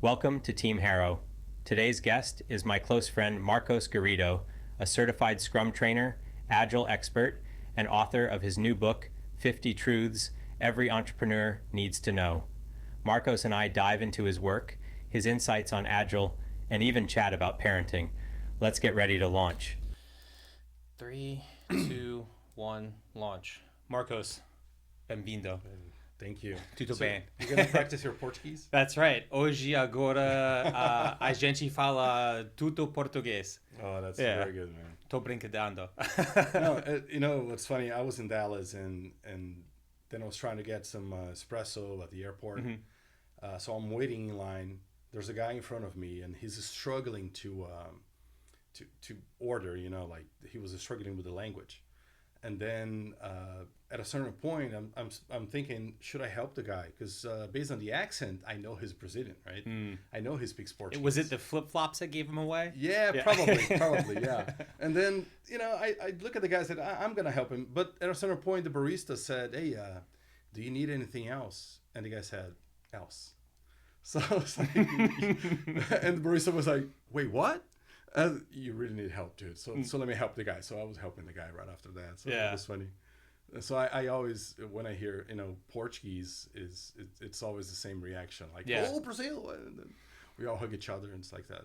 Welcome to Team Harrow. Today's guest is my close friend Marcos Garrido, a certified Scrum Trainer, Agile expert, and author of his new book, 50 Truths Every Entrepreneur Needs to Know. Marcos and I dive into his work, his insights on Agile, and even chat about parenting. Let's get ready to launch. 3, 2, 1, launch. Marcos, bem-vindo. Thank you. Tudo bem. You're going to practice your Portuguese? That's right. Hoje, agora, a gente fala tudo português. Oh, that's very good, man. Tô brincando. No, you know, what's funny, I was in Dallas and then I was trying to get some espresso at the airport. Mm-hmm. So I'm waiting in line. There's a guy in front of me and he's struggling to order, you know, like he was struggling with the language. And then at a certain point, I'm thinking, should I help the guy? Because based on the accent, I know he's Brazilian, right? I know he speaks Portuguese. Was it the flip-flops that gave him away? Yeah. Probably, yeah. And then, you know, I look at the guy and said, I'm going to help him. But at a certain point, the barista said, hey, do you need anything else? And the guy said, else. So I was like, and the barista was like, wait, what? You really need help, dude. So let me help the guy. So I was helping the guy right after that. So it was funny. So I always, when I hear, you know, Portuguese, it's always the same reaction. Like, oh, Brazil. And then we all hug each other and it's like that.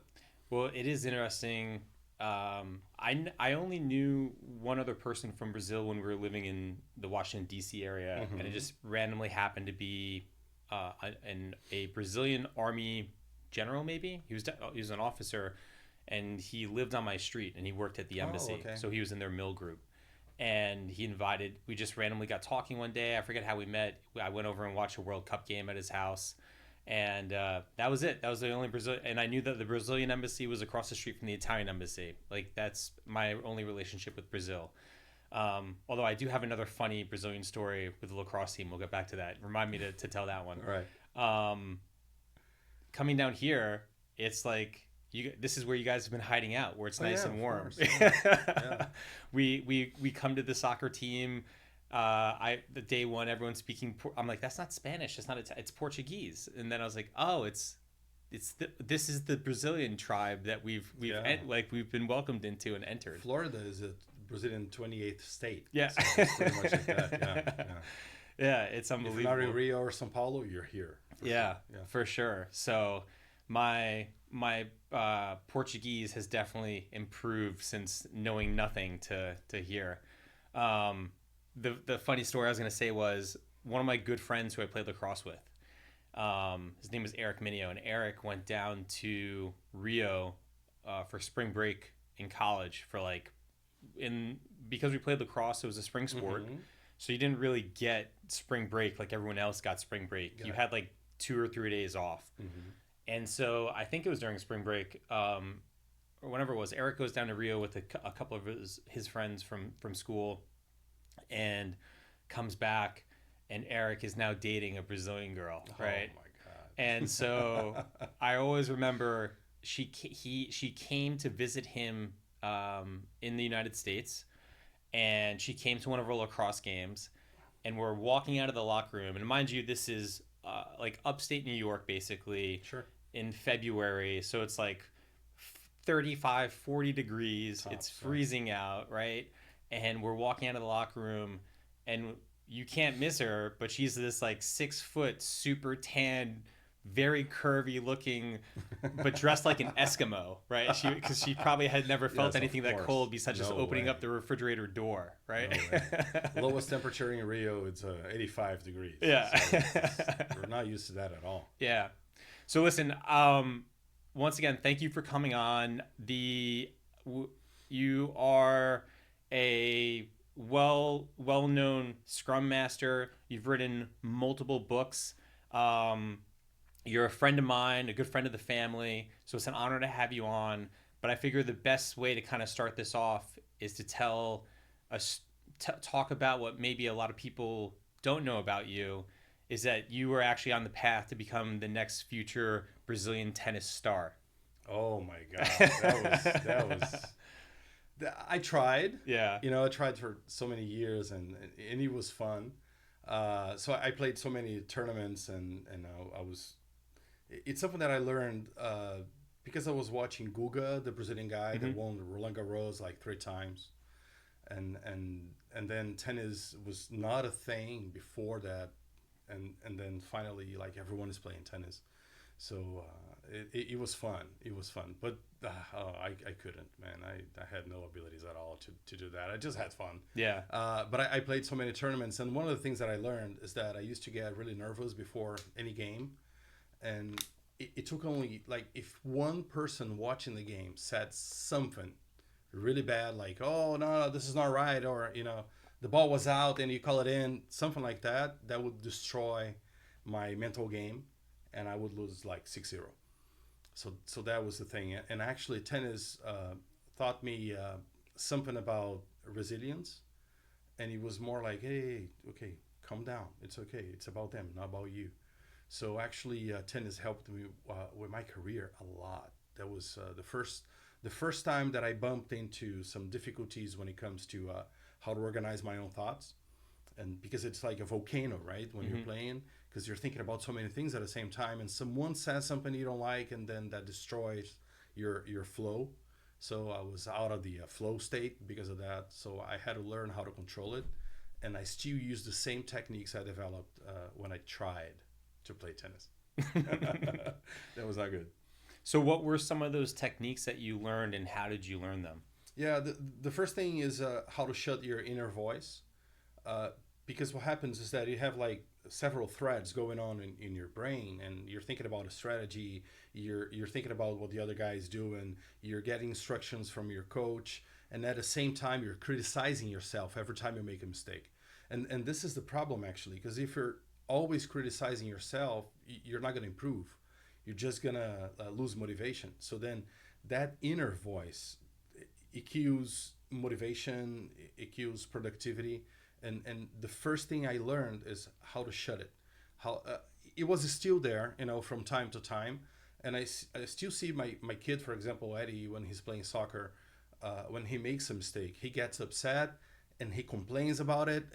Well, it is interesting. I only knew one other person from Brazil when we were living in the Washington, D.C. area. And it just randomly happened to be a Brazilian army general, maybe. He was an officer. And he lived on my street and he worked at the embassy. Oh, okay. So he was in their mill group. And we just randomly got talking one day. I forget how we met. I went over and watched a World Cup game at his house. And that was it. That was the only Brazilian. And I knew that the Brazilian embassy was across the street from the Italian embassy. Like, that's my only relationship with Brazil. Although I do have another funny Brazilian story with the lacrosse team. We'll get back to that. Remind me to tell that one. All right. Coming down here, it's like, this is where you guys have been hiding out, where it's nice and warm. Yeah. We come to the soccer team. The day one, everyone's speaking. I'm like, that's not Spanish. It's not. It's Portuguese. And then I was like, oh, this is the Brazilian tribe that we've been welcomed into and entered. Florida is a Brazilian 28th state. Yeah, so it's pretty much like that. Yeah, it's unbelievable. If you're not in Rio or São Paulo, you're here. For sure. So my Portuguese has definitely improved since knowing nothing to here. The funny story I was going to say was one of my good friends who I played lacrosse with. His name was Eric Minio, and Eric went down to Rio for spring break in college because we played lacrosse. It was a spring sport, so you didn't really get spring break like everyone else got spring break. You had like 2 or 3 days off. And so I think it was during spring break, or whenever it was, Eric goes down to Rio with a couple of his friends from school and comes back, and Eric is now dating a Brazilian girl, right? Oh, my God. And so I always remember she came to visit him in the United States, and she came to one of our lacrosse games, and we're walking out of the locker room. And mind you, this is like upstate New York, basically. Sure. In February, so it's like 35, 40 degrees. It's freezing out, right? And we're walking out of the locker room, and you can't miss her, but she's this like 6 foot, super tan, very curvy looking, but dressed like an Eskimo, right? Because she probably had never felt anything that cold besides just opening up the refrigerator door, right? No lowest temperature in Rio, it's 85 degrees. Yeah. So we're not used to that at all. Yeah. So listen, once again, thank you for coming on. You are a well-known Scrum Master. You've written multiple books. You're a friend of mine, a good friend of the family. So it's an honor to have you on. But I figure the best way to kind of start this off is to talk about what maybe a lot of people don't know about you. Is that you were actually on the path to become the next future Brazilian tennis star. Oh my God, that was. I tried. Yeah. You know, I tried for so many years, and it was fun. So I played so many tournaments, and I was it's something that I learned because I was watching Guga, the Brazilian guy that won Roland Garros like 3 times, and then tennis was not a thing before that, and then finally like everyone is playing tennis, so it was fun. It was fun, but I couldn't, man. I had no abilities at all to do that. I just had fun. Yeah. But I played so many tournaments, and one of the things that I learned is that I used to get really nervous before any game, and it took only like if one person watching the game said something really bad, like, oh no, this is not right, or the ball was out and you call it in, something like that, that would destroy my mental game, and I would lose like 6-0. So that was the thing. And actually tennis taught me something about resilience, and it was more like, hey, okay, calm down, it's okay, it's about them, not about you. So actually tennis helped me with my career a lot. That was the first time that I bumped into some difficulties when it comes to how to organize my own thoughts. And because it's like a volcano, right? When you're playing, because you're thinking about so many things at the same time, and someone says something you don't like, and then that destroys your flow. So I was out of the flow state because of that. So I had to learn how to control it, and I still use the same techniques I developed when I tried to play tennis. That was not good. So what were some of those techniques that you learned, and how did you learn them? Yeah, the first thing is how to shut your inner voice. Because what happens is that you have like several threads going on in your brain, and you're thinking about a strategy, you're thinking about what the other guy is doing, you're getting instructions from your coach, and at the same time you're criticizing yourself every time you make a mistake. And this is the problem actually, because if you're always criticizing yourself, you're not going to improve. You're just going to lose motivation. So then that inner voice, it kills motivation, it kills productivity. And the first thing I learned is how to shut it. How it was still there, from time to time. And I still see my kid, for example, Eddie, when he's playing soccer, when he makes a mistake, he gets upset and he complains about it.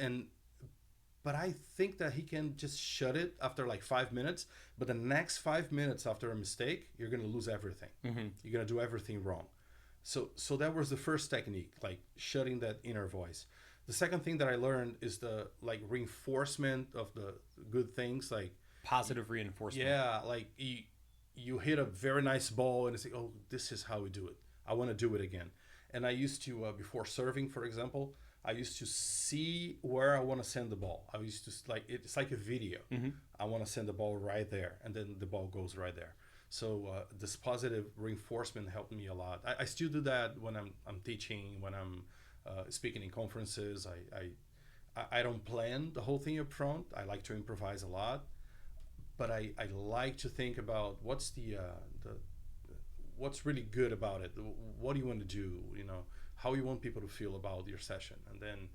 But I think that he can just shut it after like 5 minutes. But the next 5 minutes after a mistake, you're going to lose everything. You're going to do everything wrong. So that was the first technique, like shutting that inner voice. The second thing that I learned is the like reinforcement of the good things, like Positive reinforcement. yeah, like you hit a very nice ball and it's like, oh, this is how we do it. I want to do it again. And I used to before serving, for example, I used to see where I want to send the ball. I used to like it's like a video. I want to send the ball right there, and then the ball goes right there. So this positive reinforcement helped me a lot. I still do that when I'm teaching, when I'm speaking in conferences. I don't plan the whole thing up front. I like to improvise a lot, but I like to think about what's what's really good about it. What do you want to do? How you want people to feel about your session, and then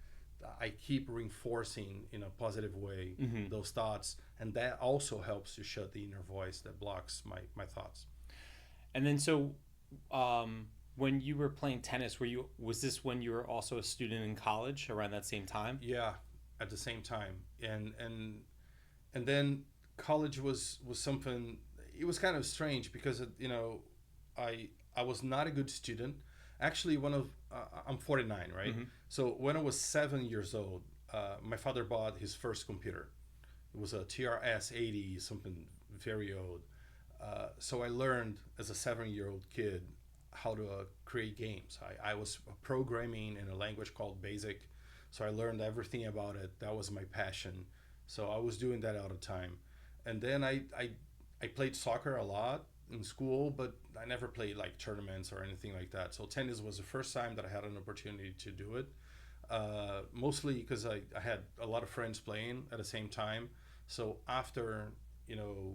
I keep reinforcing in a positive way those thoughts, and that also helps to shut the inner voice that blocks my thoughts. And then so when you were playing tennis, was this when you were also a student in college around that same time? Yeah, at the same time, and then college was something. It was kind of strange because I was not a good student. Actually, I'm 49, right? So when I was 7 years old, my father bought his first computer. It was a TRS-80, something very old. So I learned as a 7-year-old kid how to create games. I was programming in a language called BASIC, so I learned everything about it. That was my passion. So I was doing that all the time. And then I played soccer a lot in school, but I never played like tournaments or anything like that. So tennis was the first time that I had an opportunity to do it. Mostly because I had a lot of friends playing at the same time. So after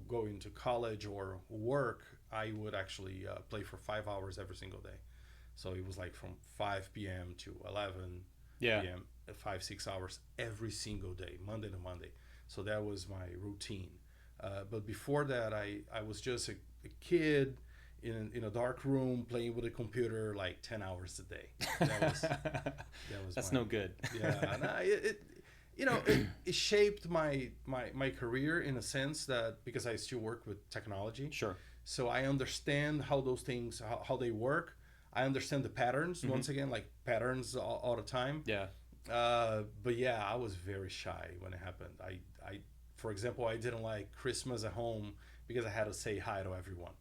going to college or work, I would actually play for 5 hours every single day. So it was like from 5 p.m. to 11 p.m. 5-6 hours every single day, Monday to Monday. So that was my routine. But before that, I was just a kid in a dark room playing with a computer like 10 hours a day. That was That's no good. Yeah, it shaped my career in a sense that because I still work with technology. Sure. So I understand how those things, how they work. I understand the patterns, once again, like patterns all the time. Yeah. But yeah, I was very shy when it happened. For example, I didn't like Christmas at home because I had to say hi to everyone,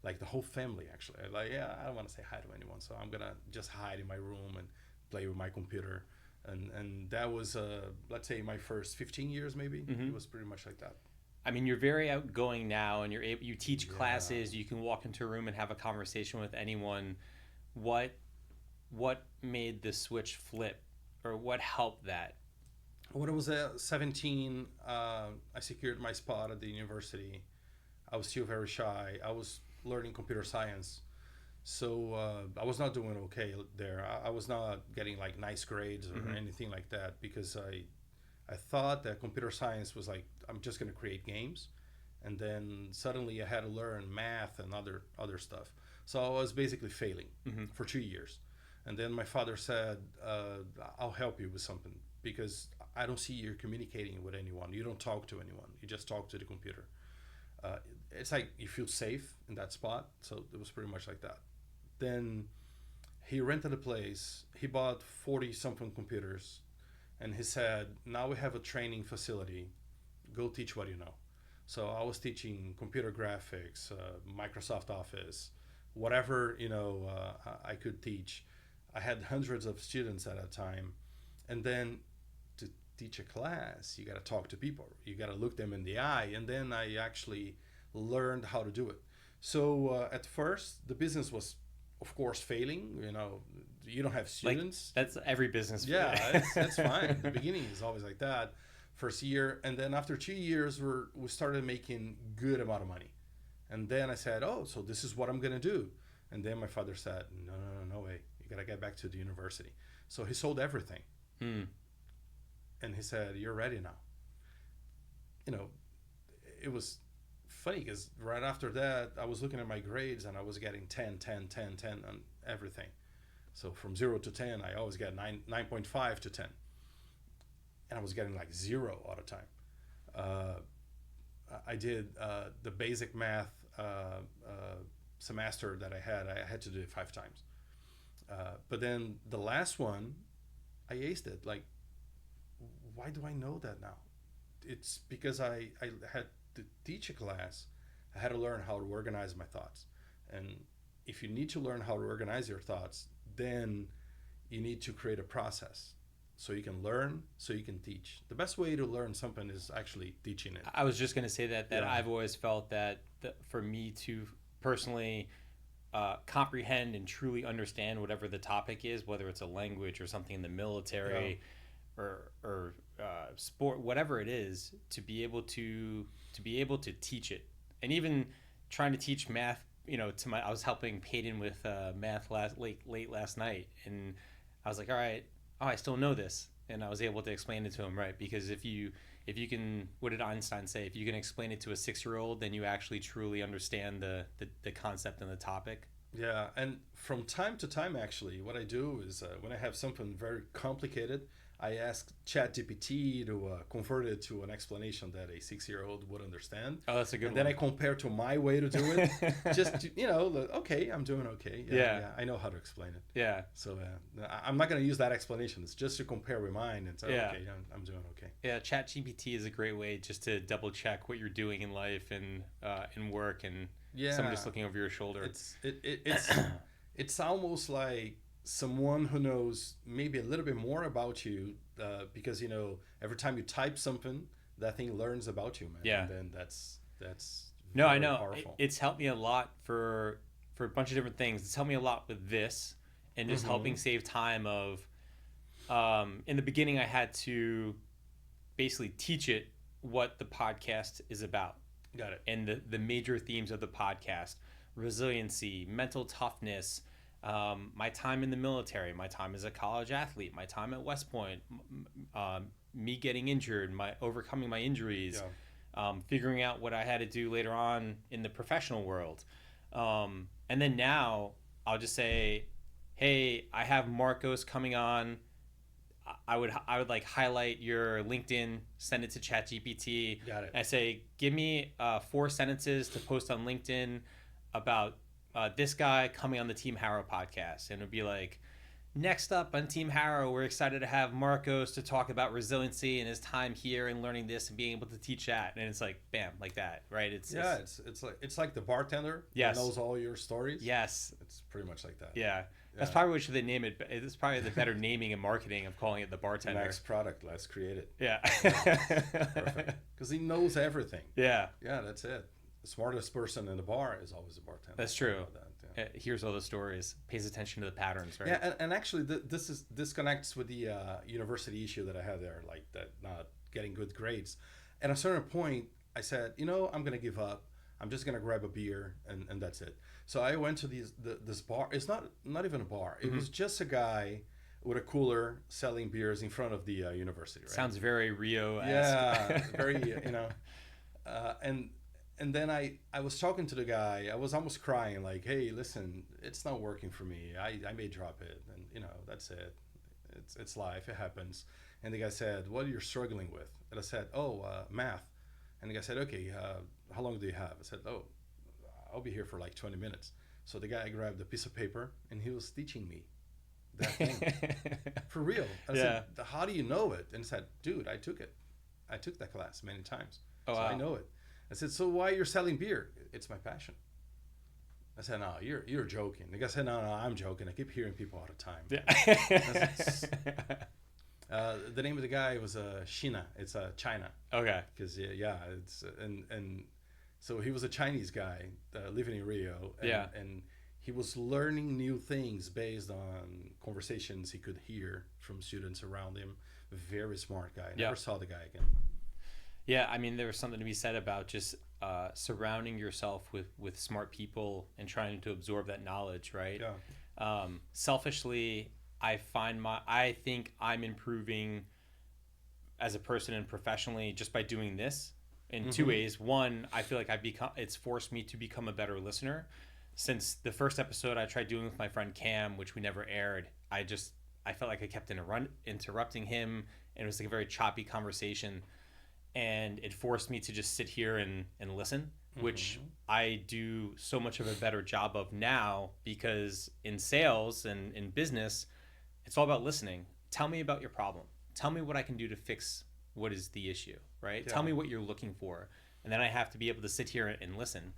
like the whole family actually. Like, yeah, I don't want to say hi to anyone, so I'm gonna just hide in my room and play with my computer. And that was let's say my first 15 years maybe. It was pretty much like that. I mean, you're very outgoing now, and you teach Yeah. classes. You can walk into a room and have a conversation with anyone. What made the switch flip, or what helped that? When I was 17, I secured my spot at the university. I was still very shy. I was learning computer science. So I was not doing okay there. I was not getting like nice grades or anything like that because I thought that computer science was like, I'm just going to create games. And then suddenly I had to learn math and other stuff. So I was basically failing for 2 years. And then my father said, I'll help you with something because I don't see you communicating with anyone. You don't talk to anyone. You just talk to the computer. It's like you feel safe in that spot. So it was pretty much like that. Then he rented a place. He bought 40 something computers. And he said, now we have a training facility. Go teach what you know. So I was teaching computer graphics, Microsoft Office, whatever, I could teach. I had hundreds of students at a time. And then to teach a class, you got to talk to people. You got to look them in the eye. And then I actually learned how to do it. So at first, the business was, of course, failing. You don't have students. Like, that's every business. Yeah, that's fine. The beginning is always like that. First year, and then after 2 years, we started making good amount of money. And then I said, oh, so this is what I'm gonna do. And then my father said, no way. You gotta get back to the university. So he sold everything. And he said, you're ready now. It was funny because right after that, I was looking at my grades and I was getting 10 on everything. So from 0 to 10, I always get 9.5 to 10. And I was getting like 0 all the time. I did the basic math semester that I had to do it 5 times. But then the last one, I aced it. Like, why do I know that now? It's because I had to teach a class. I had to learn how to organize my thoughts. And if you need to learn how to organize your thoughts, then you need to create a process. So you can learn, so you can teach. The best way to learn something is actually teaching it. I was just going to say that Yeah. I've always felt that for me to personally comprehend and truly understand whatever the topic is, whether it's a language or something in the military or sport, whatever it is, to be able to teach it. And even trying to teach math, I was helping Peyton with math late last night, and I was like, all right. Oh, I still know this, and I was able to explain it to him, right? Because if you can, what did Einstein say? If you can explain it to a 6-year-old, then you actually truly understand the concept and the topic. Yeah, and from time to time, actually, what I do is when I have something very complicated, I ask ChatGPT to convert it to an explanation that a 6-year-old would understand. Oh, that's a good one. Then I compare to my way to do it. Just to, okay, I'm doing okay. Yeah, I know how to explain it. Yeah. So I'm not going to use that explanation. It's just to compare with mine and say, okay, I'm doing okay. Yeah, ChatGPT is a great way just to double check what you're doing in life and in work, and someone just looking over your shoulder. It's almost like someone who knows maybe a little bit more about you because every time you type something, that thing learns about you, man. Yeah. And then that's no, very I know powerful. It's helped me a lot for a bunch of different things. It's helped me a lot with this and just helping save time of in the beginning I had to basically teach it what the podcast is about. Got it. And the major themes of the podcast: resiliency, mental toughness, my time in the military, my time as a college athlete, my time at West Point, me getting injured, overcoming my injuries, figuring out what I had to do later on in the professional world. And then now I'll just say, hey, I have Marcos coming on. I would like highlight your LinkedIn, send it to ChatGPT. Got it. And I say, give me 4 sentences to post on LinkedIn about this guy coming on the Team Harrow podcast. And it'd be like, next up on Team Harrow, we're excited to have Marcos to talk about resiliency and his time here and learning this and being able to teach that. And it's like, bam, like that, right? It's like the bartender yes. that knows all your stories. Yes. It's pretty much like that. Yeah. That's probably what should they name it. It's probably the better naming and marketing of calling it the bartender. Next product, let's create it. Yeah. Perfect. Because he knows everything. Yeah. Yeah, that's it. The smartest person in the bar is always the bartender. That's true. That, hears all the stories, pays attention to the patterns, right? Yeah, and actually, this connects with the university issue that I had there, like that not getting good grades. At a certain point, I said, I'm going to give up. I'm just going to grab a beer and that's it. So I went to this bar. It's not even a bar. It was just a guy with a cooler selling beers in front of the university. Right? Sounds very Rio-esque. Yeah, very, and then I was talking to the guy. I was almost crying, like, hey, listen, it's not working for me. I may drop it, and that's it. It's life. It happens. And the guy said, what are you struggling with? And I said, math. And the guy said, okay, how long do you have? I said, I'll be here for like 20 minutes. So the guy grabbed a piece of paper and he was teaching me that thing. For real. I said, how do you know it? And he said, dude, I took it. I took that class many times. Wow. I know it. I said, so why you're selling beer? It's my passion. I said, no, you're joking. The guy said, no, I'm joking. I keep hearing people all the time. Yeah. The name of the guy was Shina. It's China. Okay. Because it's and so he was a Chinese guy living in Rio. And he was learning new things based on conversations he could hear from students around him. Very smart guy. Never saw the guy again. Yeah, I mean, there was something to be said about just surrounding yourself with smart people and trying to absorb that knowledge, right? Yeah. Selfishly, I think I'm improving as a person and professionally just by doing this in 2 ways. One, I feel like it's forced me to become a better listener. Since the first episode I tried doing with my friend Cam, which we never aired, I felt like I kept interrupting him, and it was like a very choppy conversation. And it forced me to just sit here and listen, which I do so much of a better job of now, because in sales and in business, it's all about listening. Tell me about your problem. Tell me what I can do to fix what is the issue, right? Yeah. Tell me what you're looking for. And then I have to be able to sit here and listen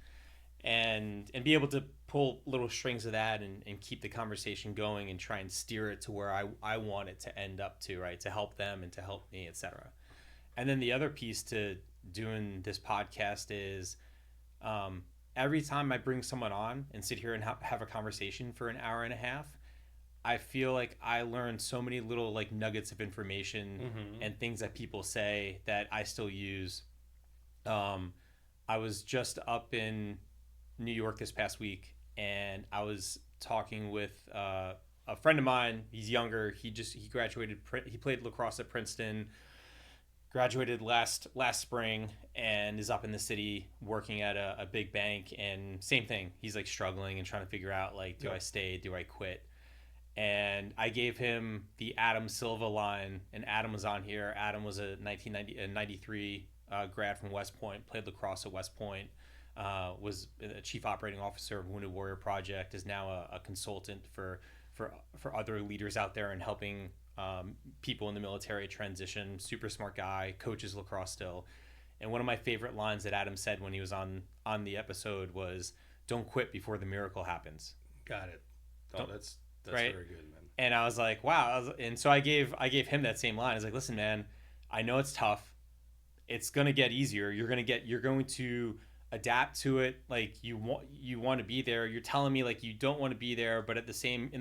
and be able to pull little strings of that and keep the conversation going and try and steer it to where I want it to end up to, right? To help them and to help me, etc. And then the other piece to doing this podcast is every time I bring someone on and sit here and have a conversation for an hour and a half, I feel like I learned so many little like nuggets of information and things that people say that I still use. I was just up in New York this past week, and I was talking with a friend of mine. He's younger. He graduated. He played lacrosse at Princeton. Graduated last spring and is up in the city working at a big bank, and same thing. He's like struggling and trying to figure out like, do I stay? Do I quit? And I gave him the Adam Silva line, and Adam was on here. Adam was a 93 grad from West Point, played lacrosse at West Point, was a chief operating officer of Wounded Warrior Project, is now a consultant for other leaders out there and helping people in the military transition. Super smart guy, coaches lacrosse still. And one of my favorite lines that Adam said when he was on the episode was, "Don't quit before the miracle happens." Got it. Oh, that's right? Very good, man. And I was like, wow. And so I gave him that same line. I was like, listen, man, I know it's tough. It's gonna get easier. You're going to adapt to it. Like you want to be there. You're telling me like you don't want to be there, but in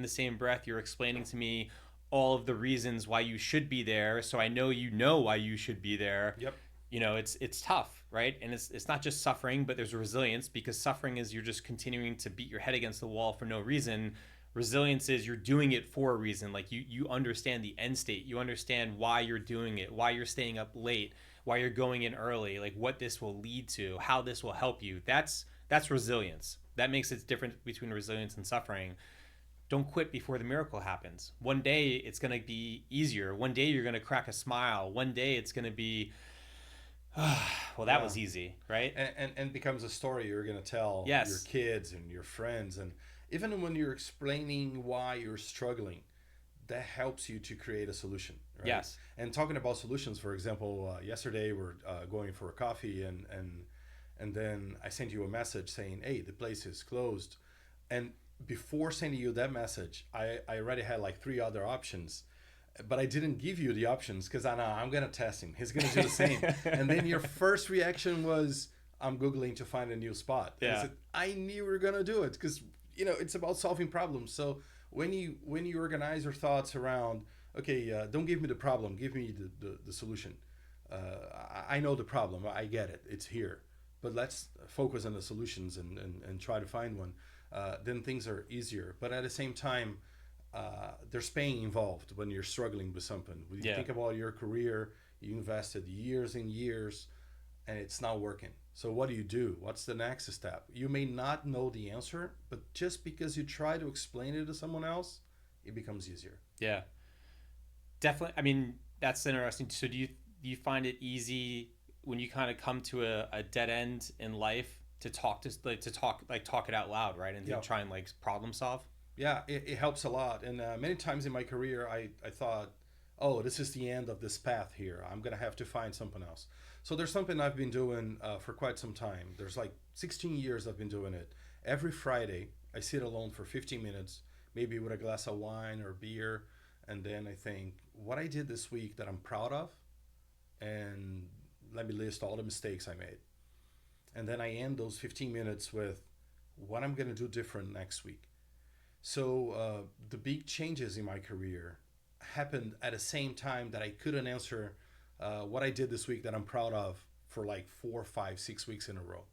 the same breath, you're explaining to me all of the reasons why you should be there. So I know why you should be there. Yep. It's tough, right? And it's not just suffering, but there's resilience, because suffering is you're just continuing to beat your head against the wall for no reason. Resilience is you're doing it for a reason. Like you understand the end state. You understand why you're doing it, why you're staying up late, why you're going in early, like what this will lead to, how this will help you. That's resilience. That makes it different between resilience and suffering. don't quit before the miracle happens. One day it's going to be easier. One day you're going to crack a smile. One day it's going to be, well, that was easy, right? And becomes a story you're going to tell your kids and your friends. And even when you're explaining why you're struggling, that helps you to create a solution, right? Yes. And talking about solutions, for example, yesterday we're going for a coffee, and then I sent you a message saying, hey, the place is closed. And before sending you that message, I already had like 3 other options, but I didn't give you the options because I know I'm going to test him. He's going to do the same. And then your first reaction was, I'm Googling to find a new spot. Yeah. I said, I knew you were going to do it because, it's about solving problems. So when you organize your thoughts around, okay, don't give me the problem, give me the solution. I know the problem. I get it. It's here. But let's focus on the solutions and try to find one. Then things are easier. But at the same time, there's pain involved when you're struggling with something. When you think about your career, you invested years and years, and it's not working. So what do? What's the next step? You may not know the answer, but just because you try to explain it to someone else, it becomes easier. Yeah, definitely. I mean, that's interesting. So do you find it easy when you kind of come to a dead end in life to talk it out loud, right? And to try and like problem solve? Yeah, it helps a lot. And many times in my career, I thought, oh, this is the end of this path here. I'm going to have to find something else. So there's something I've been doing for quite some time. There's like 16 years I've been doing it. Every Friday, I sit alone for 15 minutes, maybe with a glass of wine or beer. And then I think, what I did this week that I'm proud of, and let me list all the mistakes I made. And then I end those 15 minutes with what I'm going to do different next week. So the big changes in my career happened at the same time that I couldn't answer what I did this week that I'm proud of for like 4, 5, 6 weeks in a row.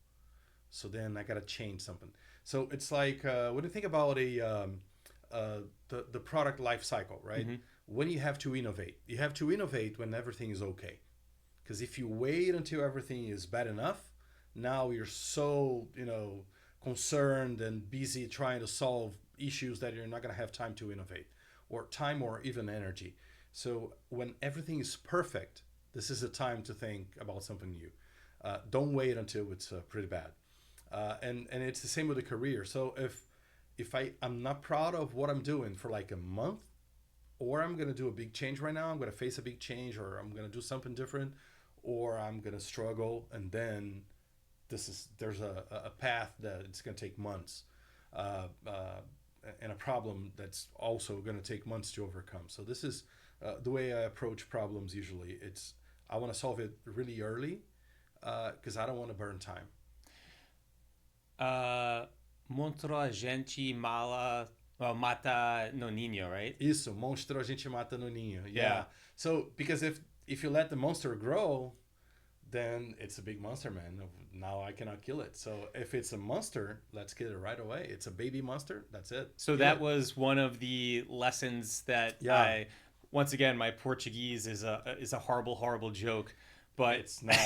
So then I got to change something. So it's like when you think about the product life cycle, right? Mm-hmm. When you have to innovate when everything is okay. Because if you wait until everything is bad enough, now you're so, concerned and busy trying to solve issues that you're not going to have time to innovate, or time or even energy. So when everything is perfect, this is a time to think about something new. Don't wait until it's pretty bad. And it's the same with the career. So if I'm not proud of what I'm doing for like a month, or I'm going to do a big change right now, I'm going to face a big change, or I'm going to do something different, or I'm going to struggle, and then there's a path that it's going to take months, and a problem that's also going to take months to overcome. So this is the way I approach problems usually. I want to solve it really early because I don't want to burn time. Monstro a gente mata no niño, right? Isso, monstro a gente mata no niño. Yeah. So because if you let the monster grow, then it's a big monster, man. Now I cannot kill it. So if it's a monster, let's kill it right away. It's a baby monster. That's it. So that was one of the lessons that once again, my Portuguese is a horrible, horrible joke. But it's not.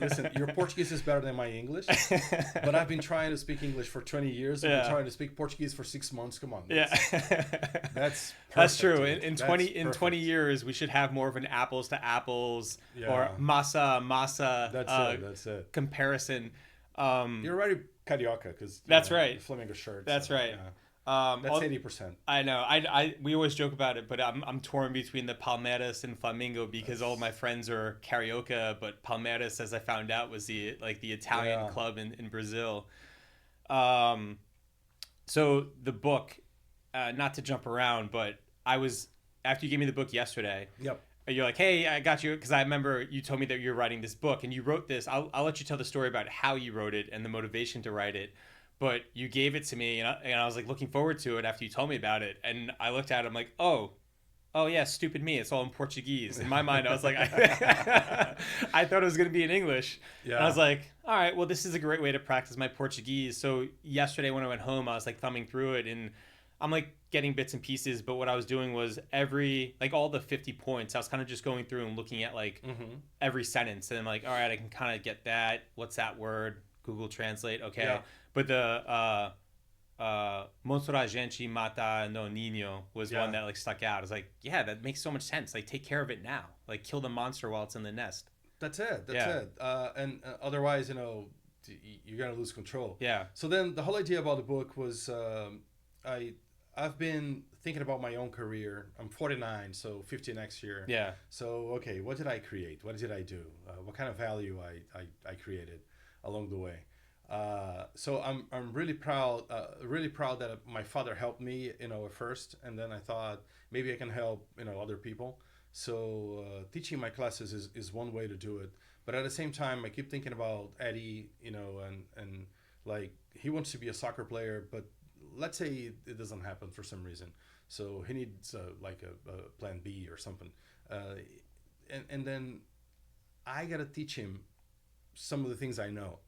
Listen, your Portuguese is better than my English. But I've been trying to speak English for 20 years. I've been trying to speak Portuguese for 6 months. Come on. That's true. In 20 years, we should have more of an apples to apples or massa. That's it. Comparison. You're already carioca because that's right. Flamingo shirt. That's right. Yeah. That's 80%. I know. We always joke about it, but I'm torn between the Palmeiras and Flamengo because all of my friends are carioca, but Palmeiras, as I found out, was the Italian club in Brazil. So the book, not to jump around, but after you gave me the book yesterday. Yep. You're like, hey, I got you, because I remember you told me that you're writing this book, and you wrote this. I'll let you tell the story about how you wrote it and the motivation to write it. But you gave it to me, and I was like looking forward to it after you told me about it. And I looked at it, I'm like, oh yeah, stupid me. It's all in Portuguese. In my mind, I was like, I thought it was going to be in English. Yeah. And I was like, all right, well, this is a great way to practice my Portuguese. So yesterday when I went home, I was like thumbing through it, and I'm like getting bits and pieces. But what I was doing was all the 50 points, I was kind of just going through and looking at like every sentence. And I'm like, all right, I can kind of get that. What's that word? Google Translate. Okay. Yeah. But the Monstra gente mata no niño was Yeah. one that like stuck out. It's like, yeah, that makes so much sense. Like, take care of it now. Like, kill the monster while it's in the nest. That's it. That's Yeah. it. And otherwise, you're gonna lose control. Yeah. So then the whole idea about the book was I've been thinking about my own career. I'm 49, so 50 next year. Yeah. So okay, what did I create? What did I do? What kind of value I created along the way? So I'm really proud that my father helped me, at first, and then I thought maybe I can help other people. So teaching my classes is one way to do it, but at the same time I keep thinking about Eddie, and like he wants to be a soccer player, but let's say it doesn't happen for some reason, so he needs like a plan B or something, and then I gotta teach him some of the things I know.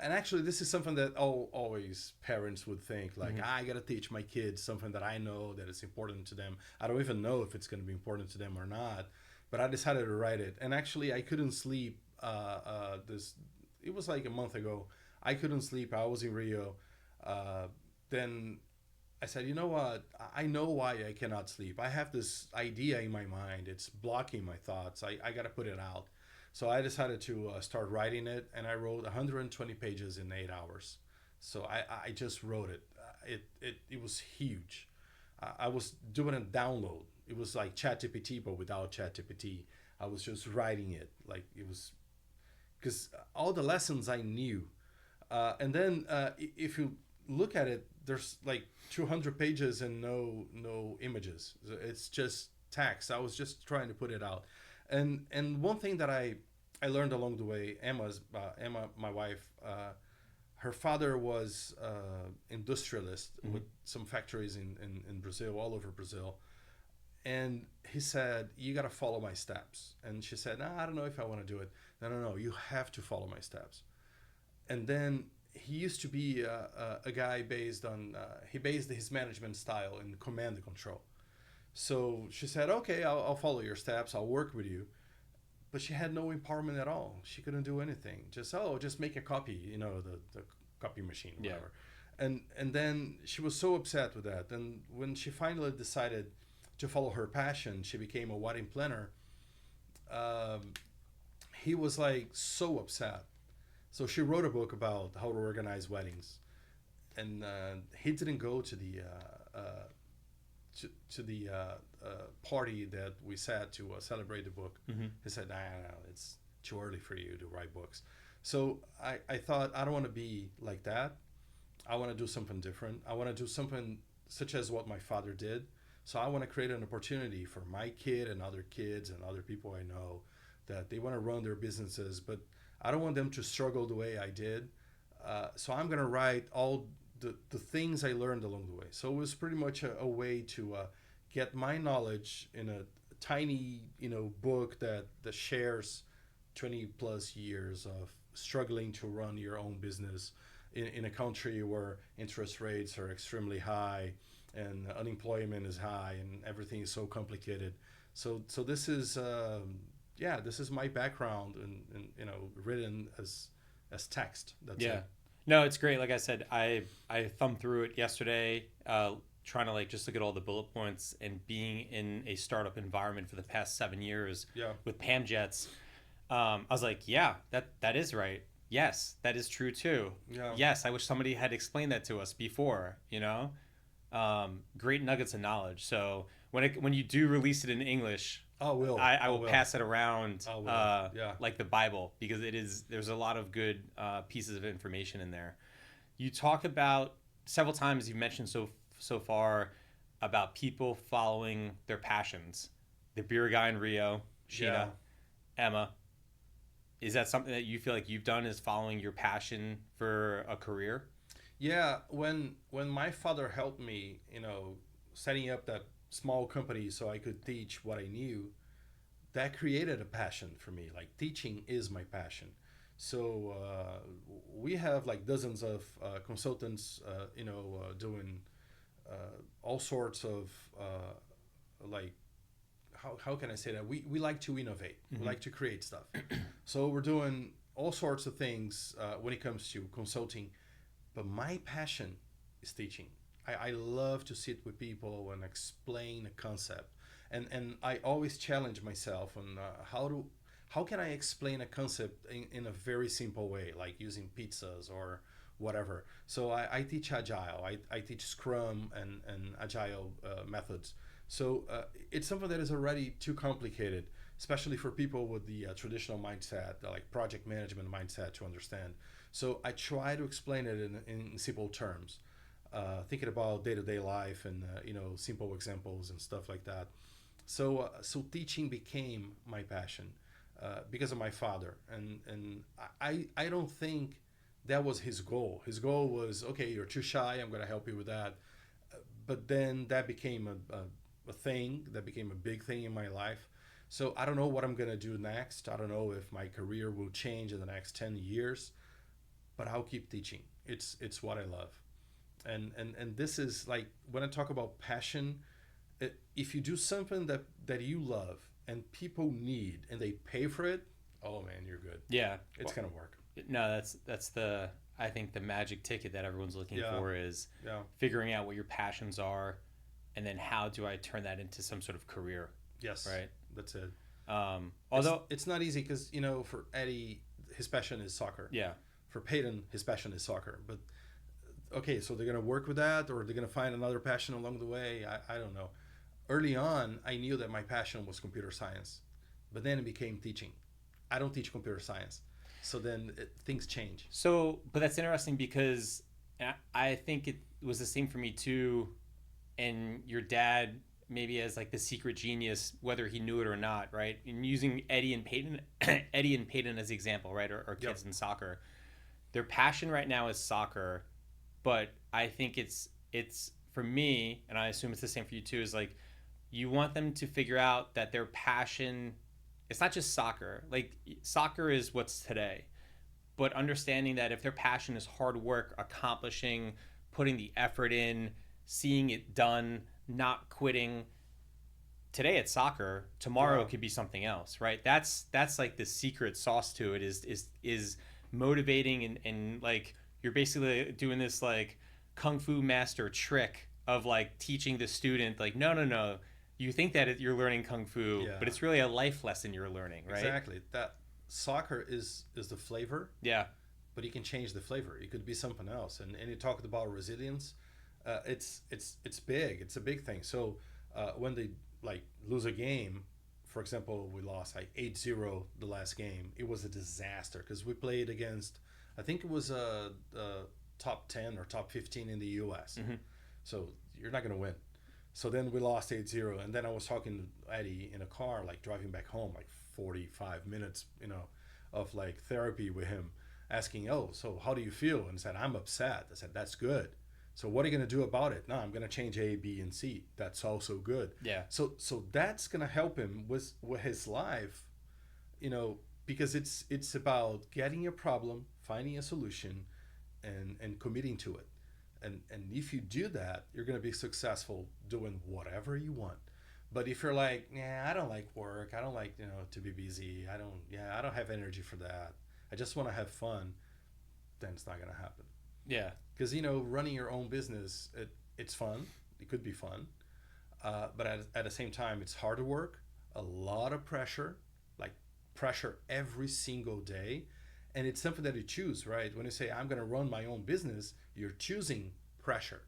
And actually, this is something that always parents would think, like, I got to teach my kids something that I know that is important to them. I don't even know if it's going to be important to them or not, but I decided to write it. And actually, I couldn't sleep. It was like a month ago. I couldn't sleep. I was in Rio. Then I said, you know what? I know why I cannot sleep. I have this idea in my mind. It's blocking my thoughts. I got to put it out. So I decided to start writing it, and I wrote 120 pages in 8 hours. So I just wrote it. It was huge. I was doing a download. It was like ChatGPT, but without ChatGPT. I was just writing it. Like it was, because all the lessons I knew. And then if you look at it, there's like 200 pages and no images. It's just text. I was just trying to put it out. And one thing that I learned along the way, Emma, my wife, her father was industrialist with some factories in Brazil, all over Brazil. And he said, you got to follow my steps. And she said, I don't know if I want to do it. No, you have to follow my steps. And then he used to be a guy he based his management style in command and control. So she said, okay, I'll follow your steps. I'll work with you. But she had no empowerment at all. She couldn't do anything. Just make a copy, the copy machine, whatever. Yeah. And then she was so upset with that. And when she finally decided to follow her passion, she became a wedding planner. He was like so upset. So she wrote a book about how to organize weddings. And he didn't go to the party that we sat to celebrate the book. He said, no, it's too early for you to write books. So I thought, I don't want to be like that. I want to do something different. I want to do something such as what my father did. So I want to create an opportunity for my kid and other kids and other people I know that they want to run their businesses, but I don't want them to struggle the way I did. So I'm going to write all the things I learned along the way. So it was pretty much a way to get my knowledge in a tiny, book that shares 20 plus years of struggling to run your own business in a country where interest rates are extremely high and unemployment is high and everything is so complicated. So this is this is my background and written as text. That's it. No, it's great. Like I said, I thumbed through it yesterday, trying to just look at all the bullet points, and being in a startup environment for the past 7 years with Pam Jets. I was like, yeah, that is right. Yes, that is true too. Yeah. Yes, I wish somebody had explained that to us before, great nuggets of knowledge. So when you do release it in English, I will pass it around like the Bible, because there's a lot of good pieces of information in there. You talk about several times, you've mentioned so far about people following their passions. The beer guy in Rio, Sheena, Emma. Is that something that you feel like you've done, is following your passion for a career? Yeah, when my father helped me, setting up that small company so I could teach what I knew, that created a passion for me. Like, teaching is my passion. So we have like dozens of consultants, doing all sorts of how can I say that? We like to innovate. We like to create stuff. So we're doing all sorts of things when it comes to consulting. But my passion is teaching. I love to sit with people and explain a concept, and I always challenge myself on how can I explain a concept in a very simple way, like using pizzas or whatever. So I teach Agile, I teach Scrum and Agile methods. So it's something that is already too complicated, especially for people with the traditional mindset, like project management mindset, to understand. So I try to explain it in simple terms, thinking about day-to-day life and simple examples and stuff like that. So teaching became my passion because of my father, and I don't think that was his goal. His goal was, okay, you're too shy, I'm going to help you with that. But then that became a thing, that became a big thing in my life. So I don't know what I'm going to do next. I don't know if my career will change in the next 10 years, but I'll keep teaching. It's what I love. And this is like, when I talk about passion, if you do something that you love and people need and they pay for it, oh man, you're good. Yeah. It's going to work. No, that's the, I think the magic ticket that everyone's looking for is figuring out what your passions are, and then how do I turn that into some sort of career. Yes. Right. That's it. Although it's not easy because, for Eddie, his passion is soccer. Yeah. For Peyton, his passion is soccer. But okay, so they're going to work with that, or they're going to find another passion along the way. I don't know. Early on, I knew that my passion was computer science, but then it became teaching. I don't teach computer science. So then things change. So, but that's interesting because I think it was the same for me too. And your dad maybe as like the secret genius, whether he knew it or not, right? And using Eddie and Peyton, Eddie and Peyton as the example, right? Or kids in soccer. Their passion right now is soccer, but I think it's for me, and I assume it's the same for you too, is like you want them to figure out that their passion, it's not just soccer. Like soccer is what's today, but understanding that if their passion is hard work, accomplishing, putting the effort in, seeing it done, not quitting. Today it's soccer, tomorrow it could be something else, right? That's like the secret sauce to it is motivating and like you're basically doing this like kung fu master trick of like teaching the student like no, you think that you're learning kung fu, but it's really a life lesson you're learning, right? Exactly. That soccer is the flavor. Yeah. But you can change the flavor. It could be something else. And you talked about resilience. It's big. It's a big thing. So when they like lose a game, for example, we lost like 8-0 the last game. It was a disaster because we played against, I think it was a top 10 or top 15 in the U.S. Mm-hmm. So you're not going to win. So then we lost 8-0. And then I was talking to Eddie in a car, like driving back home, like 45 minutes, of like therapy with him, asking, oh, so how do you feel? And he said, I'm upset. I said, that's good. So what are you going to do about it? No, I'm going to change A, B, and C. That's also good. Yeah. So that's going to help him with his life, because it's about getting a problem, finding a solution, and committing to it. And if you do that, you're going to be successful doing whatever you want. But if you're like, I don't like work. I don't like, to be busy. I don't have energy for that. I just want to have fun. Then it's not going to happen. Yeah. Because, running your own business, it's fun. It could be fun. But at the same time, it's hard work, a lot of pressure, like pressure every single day. And it's something that you choose, right? When you say, I'm going to run my own business, you're choosing pressure.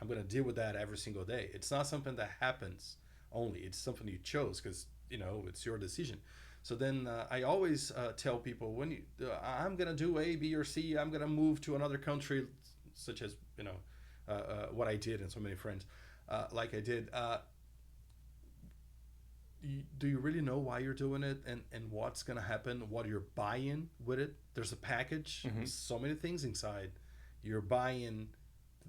I'm going to deal with that every single day. It's not something that happens only. It's something you chose because, it's your decision. So then I always tell people, when I'm going to do A, B, or C, I'm going to move to another country, such as, what I did and so many friends, like I did. Do you really know why you're doing it and what's going to happen, what you're buying with it? There's a package, There's so many things inside. You're buying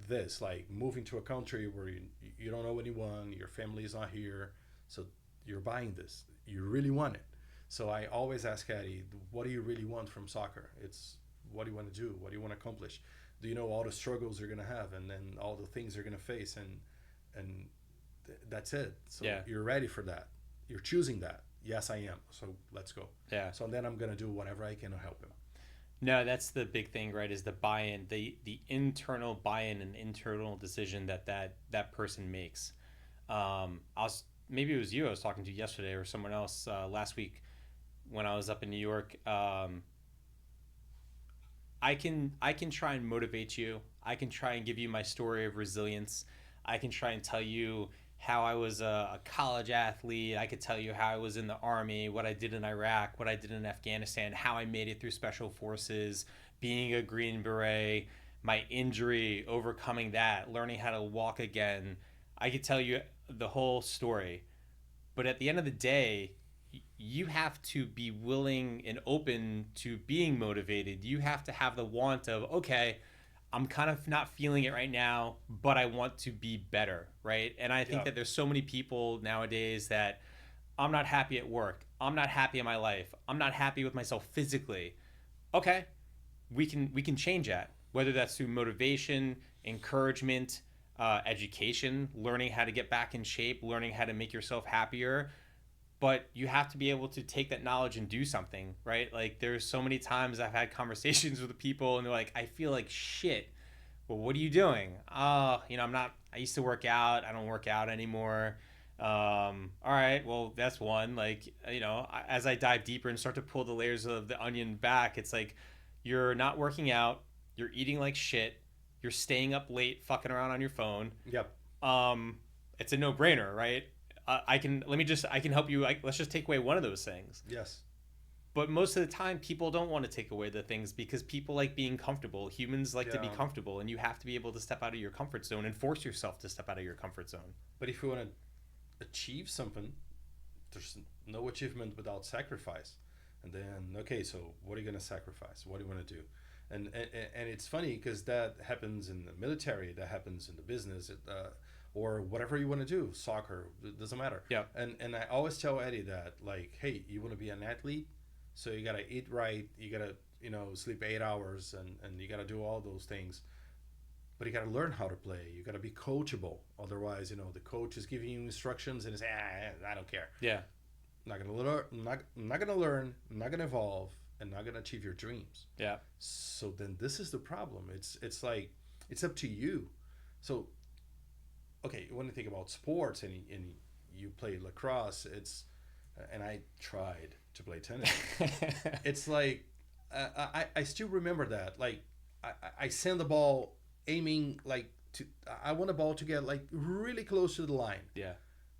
this, like moving to a country where you don't know anyone, your family is not here. So you're buying this. You really want it. So I always ask Eddie, what do you really want from soccer? It's what do you want to do? What do you want to accomplish? Do you know all the struggles you're going to have and then all the things you're going to face? And that's it. So you're ready for that. You're choosing that. Yes, I am. So let's go. Yeah. So then I'm going to do whatever I can to help him. No, that's the big thing, right? Is the buy-in, the internal buy-in and internal decision that person makes. I was maybe it was you I was talking to yesterday or someone else last week when I was up in New York. I can try and motivate you. I can try and give you my story of resilience. I can try and tell you how I was a college athlete. I could tell you how I was in the army, what I did in Iraq, what I did in Afghanistan, how I made it through special forces, being a Green Beret, my injury, overcoming that, learning how to walk again. I could tell you the whole story. But at the end of the day, you have to be willing and open to being motivated. You have to have the want of, okay, I'm kind of not feeling it right now, but I want to be better, right? And I think that there's so many people nowadays that I'm not happy at work. I'm not happy in my life. I'm not happy with myself physically. Okay, we can change that. Whether that's through motivation, encouragement, education, learning how to get back in shape, learning how to make yourself happier, but you have to be able to take that knowledge and do something, right? Like there's so many times I've had conversations with people and they're like, I feel like shit. Well, what are you doing? Oh, I'm not, I used to work out. I don't work out anymore. All right, well, that's one. Like, as I dive deeper and start to pull the layers of the onion back, it's like you're not working out, you're eating like shit, you're staying up late, fucking around on your phone. Yep. It's a no-brainer, right? I can help you. Let's just take away one of those things. Yes. But most of the time, people don't want to take away the things because people like being comfortable. Humans like to be comfortable, and you have to be able to step out of your comfort zone and force yourself to step out of your comfort zone. But if you want to achieve something, there's no achievement without sacrifice. And then, okay, so what are you going to sacrifice? What do you want to do? And it's funny because that happens in the military, that happens in the business, or whatever you want to do, soccer, it doesn't matter. Yeah. And I always tell Eddie that, like, hey, you want to be an athlete, so you got to eat right, you got to, sleep 8 hours, and you got to do all those things. But you got to learn how to play. You got to be coachable. Otherwise, the coach is giving you instructions and it's, I don't care. Yeah. Not gonna learn. Not gonna learn. Not gonna evolve, and not gonna achieve your dreams. Yeah. So then this is the problem. It's like it's up to you. So, okay, when you think about sports and you play lacrosse, and I tried to play tennis. It's like I still remember that. Like I send the ball aiming like I want the ball to get like really close to the line. Yeah.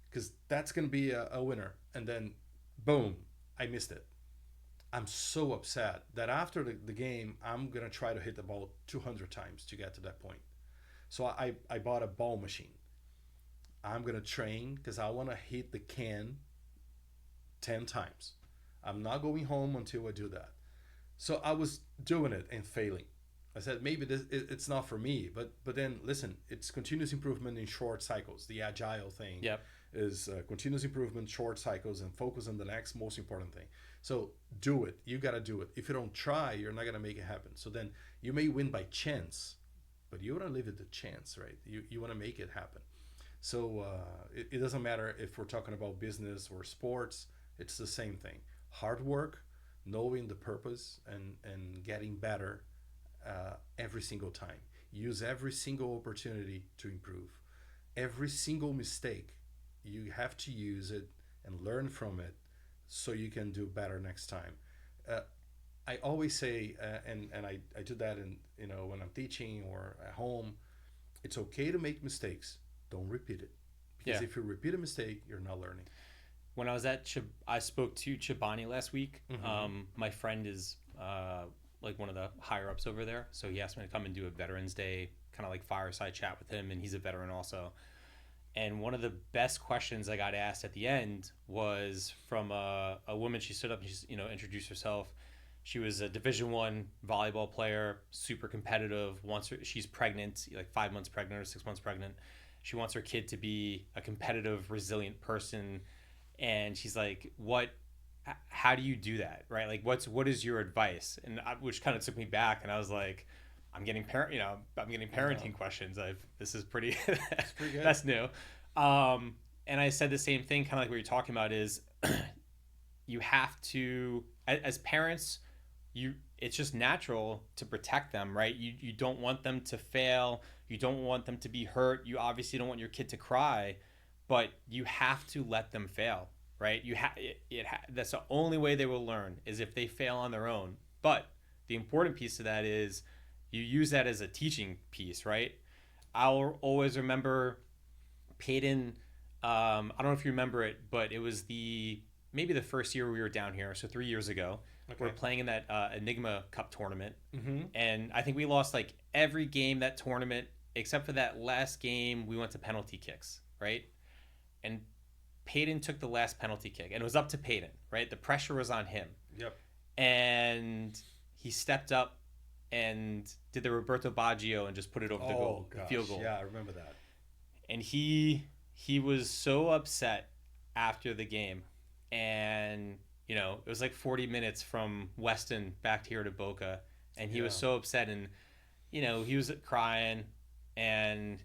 Because that's going to be a winner. And then, boom, I missed it. I'm so upset that after the game, I'm going to try to hit the ball 200 times to get to that point. So I bought a ball machine. I'm going to train because I want to hit the can 10 times. I'm not going home until I do that. So I was doing it and failing. I said, maybe it's not for me. But then, listen, it's continuous improvement in short cycles, the agile thing. Yep. Is continuous improvement, short cycles, and focus on the next most important thing. So do it. You got to do it. If you don't try, you're not going to make it happen. So then you may win by chance, but you want to leave it to chance, right? You want to make it happen. So it doesn't matter if we're talking about business or sports. It's the same thing. Hard work, knowing the purpose, and getting better every single time. Use every single opportunity to improve. Every single mistake, you have to use it and learn from it so you can do better next time. I always say, and I do that in when I'm teaching or at home, it's okay to make mistakes. Don't repeat it. Because if you repeat a mistake, you're not learning. When I was I spoke to Chobani last week. Mm-hmm. My friend is like one of the higher ups over there. So he asked me to come and do a Veterans Day kind of like fireside chat with him. And he's a veteran also. And one of the best questions I got asked at the end was from a woman. She stood up and she's, introduced herself. She was a Division I volleyball player, super competitive. She's pregnant, like 5 months pregnant or 6 months pregnant. She wants her kid to be a competitive, resilient person. And she's like, how do you do that? Right? Like, what is your advice? And which kind of took me back. And I was like, I'm getting parenting questions. This is pretty, That's pretty good. That's new. And I said the same thing, kind of like what you're talking about is you have to, as parents, it's just natural to protect them, right? You don't want them to fail. You don't want them to be hurt. You obviously don't want your kid to cry, but you have to let them fail, right? That's the only way they will learn is if they fail on their own. But the important piece of that is you use that as a teaching piece, right? I'll always remember Peyton. I don't know if you remember it, but it was maybe the first year we were down here, so 3 years ago. Okay. We're playing in that Enigma Cup tournament, and I think we lost like every game that tournament except for that last game. We went to penalty kicks, right? And Peyton took the last penalty kick, and it was up to Peyton, right? The pressure was on him. Yep. And he stepped up and did the Roberto Baggio and just put it over the goal, the field goal. Yeah, I remember that. And he was so upset after the game, and it was like 40 minutes from Weston back here to Boca, and he was so upset, and he was crying, and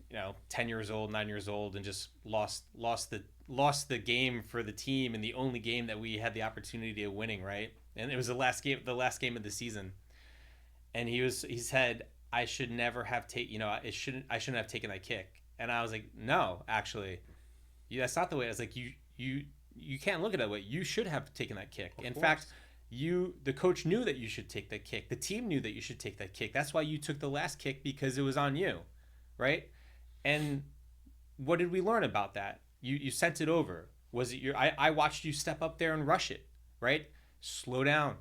10 years old, 9 years old, and just lost the game for the team, and the only game that we had the opportunity of winning, right? And it was the last game of the season, and he said, I should never have I shouldn't have taken that kick. And I was like, no, actually, that's not the way. I was like, you can't look at it that way. You should have taken that kick. In fact, the coach knew that you should take that kick. The team knew that you should take that kick. That's why you took the last kick, because it was on you, right? And what did we learn about that? You sent it over. Was it I watched you step up there and rush it, right? Slow down.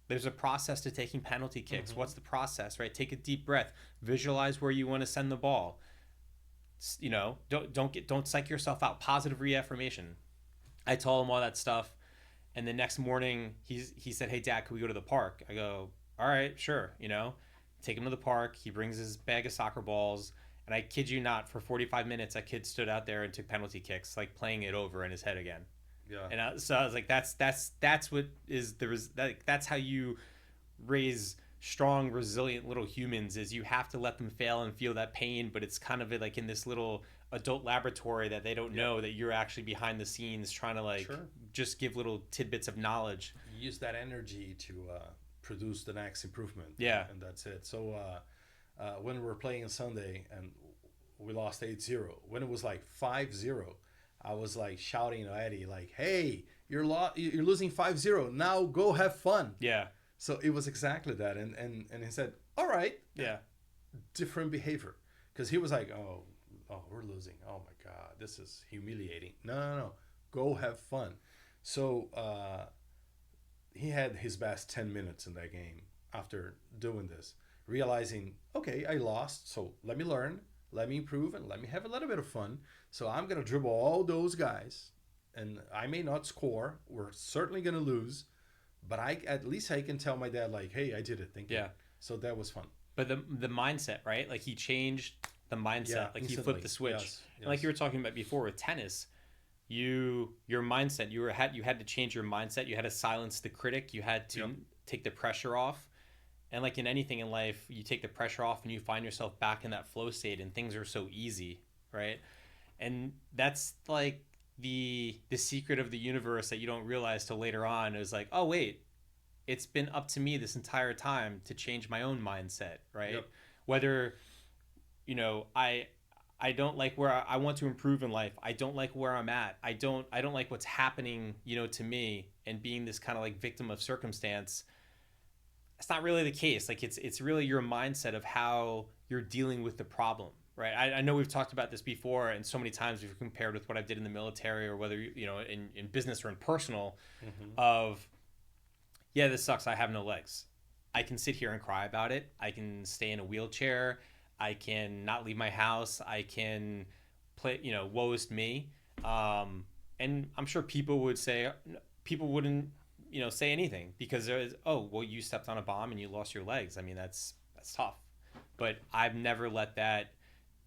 There's a process to taking penalty kicks. What's the process, right? Take a deep breath. Visualize where you want to send the ball. Don't psych yourself out. Positive reaffirmation. I told him all that stuff, and the next morning he said, "Hey, Dad, can we go to the park?" I go, "All right, sure." Take him to the park. He brings his bag of soccer balls, and I kid you not, for 45 minutes, that kid stood out there and took penalty kicks, like playing it over in his head again. Yeah. And so I was like, that's what is that's how you raise strong, resilient little humans. Is you have to let them fail and feel that pain, but it's kind of like in this little adult laboratory that they don't know that you're actually behind the scenes trying to just give little tidbits of knowledge. You use that energy to produce the next improvement. Yeah. And that's it. So when we were playing on Sunday and we lost 8-0, when it was like 5-0, I was like shouting at Eddie, like, "Hey, you're losing 5-0. Now go have fun." Yeah. So it was exactly that. And he said, "All right." Yeah. Different behavior. Because he was like, oh, we're losing. Oh my God, this is humiliating. No. Go have fun. So he had his best 10 minutes in that game after doing this, realizing, okay, I lost. So let me learn, let me improve, and let me have a little bit of fun. So I'm going to dribble all those guys, and I may not score. We're certainly going to lose. But at least I can tell my dad, like, "Hey, I did it." Thank you. Yeah. So that was fun. But the mindset, right? Like he changed the mindset. Yeah, like instantly. he flipped the switch. Yes. And like you were talking about before with tennis, your mindset. You had to change your mindset. You had to silence the critic. You had to take the pressure off. And like in anything in life, you take the pressure off and you find yourself back in that flow state, and things are so easy, right? And that's like the secret of the universe that you don't realize till later on. Is like, oh wait, it's been up to me this entire time to change my own mindset, right? Yep. Whether I don't like where I want to improve in life. I don't like where I'm at. I don't like what's happening, to me, and being this kind of like victim of circumstance. It's not really the case. Like it's really your mindset of how you're dealing with the problem. Right. I know we've talked about this before, and so many times we've compared with what I did in the military, or whether, in business or in personal, of, yeah, this sucks. I have no legs. I can sit here and cry about it. I can stay in a wheelchair. I can not leave my house. I can play, woe is me. And I'm sure people wouldn't, say anything, because there is, oh, well, you stepped on a bomb and you lost your legs. I mean, that's tough. But I've never let that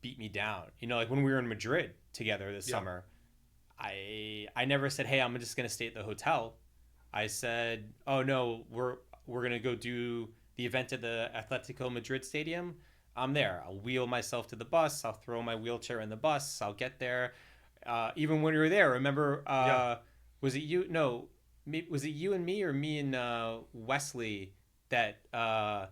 beat me down. Like when we were in Madrid together this summer, I never said, "Hey, I'm just going to stay at the hotel." I said, "Oh no, we're going to go do the event at the Atletico Madrid stadium. I'm there. I'll wheel myself to the bus. I'll throw my wheelchair in the bus. I'll get there." Even when we were there, remember, was it you? No, was it you and me, or me and Wesley that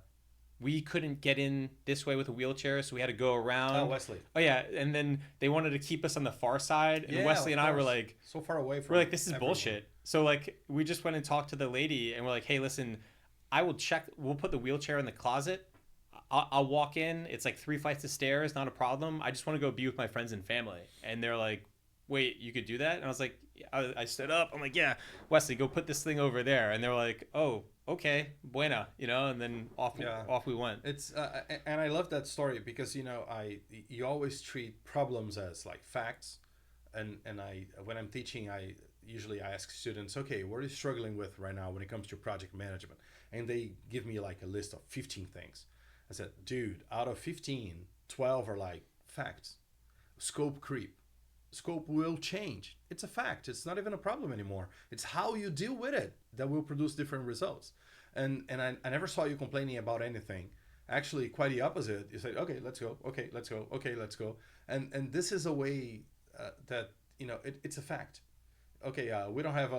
we couldn't get in this way with a wheelchair, so we had to go around. Oh, Wesley. Oh yeah, and then they wanted to keep us on the far side, and Yeah, Wesley of and I were course. like, so far away from. we're like, this is everyone. bullshit. So like, we just went and talked to the lady, and we're like, hey, listen, I will check. We'll put the wheelchair in the closet. I'll walk in. It's like 3 flights of stairs, not a problem. I just want to go be with my friends and family. And they're like, wait, you could do that? And I was like, I stood up. I'm like, yeah, Wesley, go put this thing over there. And they were like, oh, okay, buena, and then off we went. It's and I love that story because you always treat problems as like facts, and I when I'm teaching I usually ask students, okay, what are you struggling with right now when it comes to project management, and they give me like a list of 15 things. I said, dude, out of 15, 12 are like facts. Scope creep. Scope will change. It's a fact. It's not even a problem anymore. It's how you deal with it that will produce different results. And I never saw you complaining about anything. Actually, quite the opposite. You say, okay, let's go. Okay, let's go. Okay, let's go. And this is a way that, it's a fact. Okay, we don't have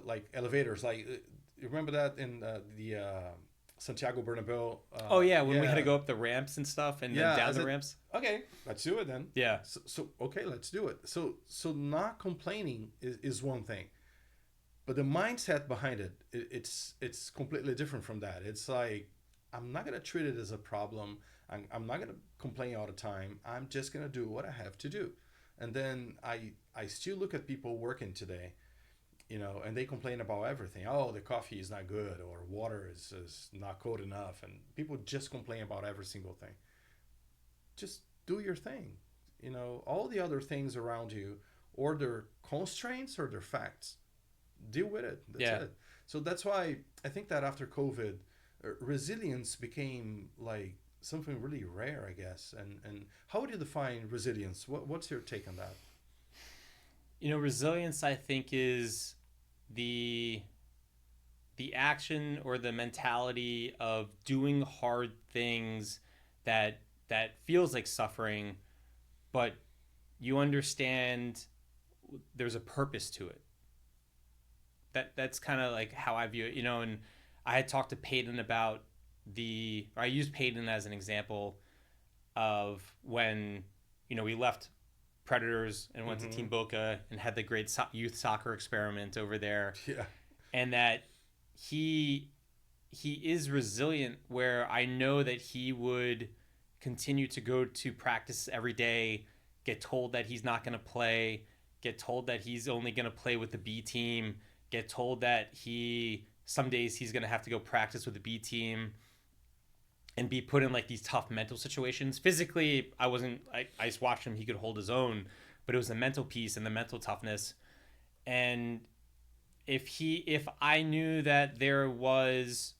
like elevators. Like, you remember that in the Santiago Bernabeu? Oh yeah, when we had to go up the ramps and stuff, and then down the ramps. Okay, let's do it then. Yeah. So okay, let's do it. So not complaining is one thing, but the mindset behind it, it's completely different from that. It's like, I'm not gonna treat it as a problem. I'm not gonna complain all the time. I'm just gonna do what I have to do. And then I still look at people working today, and they complain about everything. Oh, the coffee is not good, or water is not cold enough, and people just complain about every single thing. Just do your thing. All the other things around you, or they're constraints or they're facts. Deal with it. That's it. So that's why I think that after COVID, resilience became like something really rare, I guess. And how would you define resilience? What's your take on that? Resilience, I think, is the action or the mentality of doing hard things that feels like suffering, but you understand there's a purpose to it. That's kind of like how I view it, and I had talked to Peyton about I used Peyton as an example of when, we left Predators and went to Team Boca and had the great youth soccer experiment over there. Yeah. And that he is resilient, where I know that he would continue to go to practice every day, get told that he's not going to play, get told that he's only going to play with the B team, get told that some days he's going to have to go practice with the B team, and be put in like these tough mental situations. Physically, I just watched him, he could hold his own, but it was the mental piece and the mental toughness. And if I knew that there was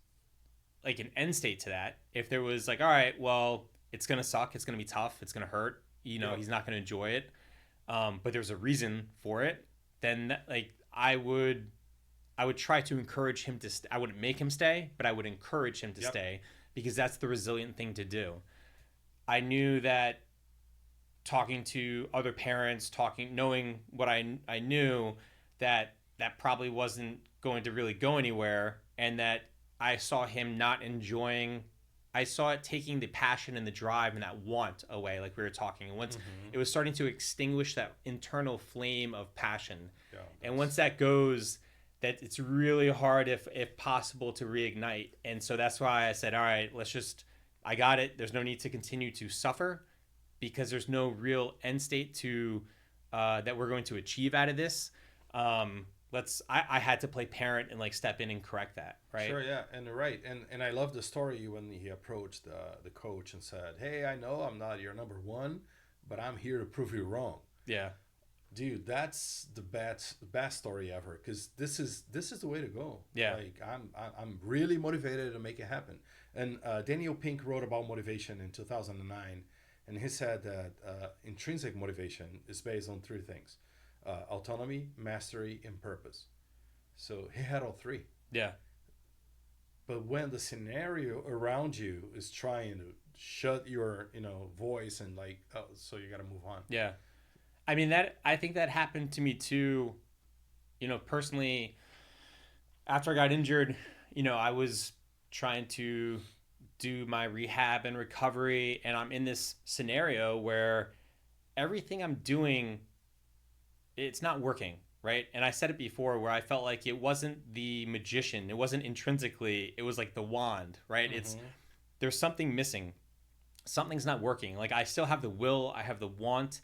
like an end state to that, if there was like, all right, well, it's going to suck, it's going to be tough, it's going to hurt, he's not going to enjoy it, but there's a reason for it, then I would try to encourage him to I wouldn't make him stay, but I would encourage him to stay, because that's the resilient thing to do. I knew that talking to other parents, knowing what I knew, that probably wasn't going to really go anywhere, and that I saw him not enjoying. I saw it taking the passion and the drive and that want away, like we were talking. And once it was starting to extinguish that internal flame of passion, and once that goes, that it's really hard, if possible, to reignite. And so that's why I said, all right, I got it. There's no need to continue to suffer, because there's no real end state to that we're going to achieve out of this. I had to play parent and like step in and correct that, right? Sure, yeah, and right, and I love the story when he approached the coach and said, "Hey, I know I'm not your number one, but I'm here to prove you wrong." Yeah, dude, that's the best story ever, because this is the way to go. Yeah, like I'm really motivated to make it happen. And Daniel Pink wrote about motivation in 2009, and he said that intrinsic motivation is based on three things: autonomy, mastery, and purpose. So he had all three. Yeah. But when the scenario around you is trying to shut your voice, and like, oh, so you got to move on. Yeah. I mean, I think that happened to me too, personally. After I got injured, I was trying to do my rehab and recovery, and I'm in this scenario where everything I'm doing, it's not working, right? And I said it before, where I felt like it wasn't the magician, it wasn't intrinsically, it was like the wand, right? It's there's something missing, something's not working. Like I still have the will, I have the want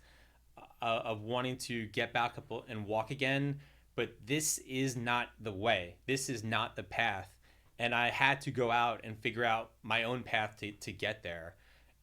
of wanting to get back up and walk again, but this is not the way, this is not the path. And I had to go out and figure out my own path to get there.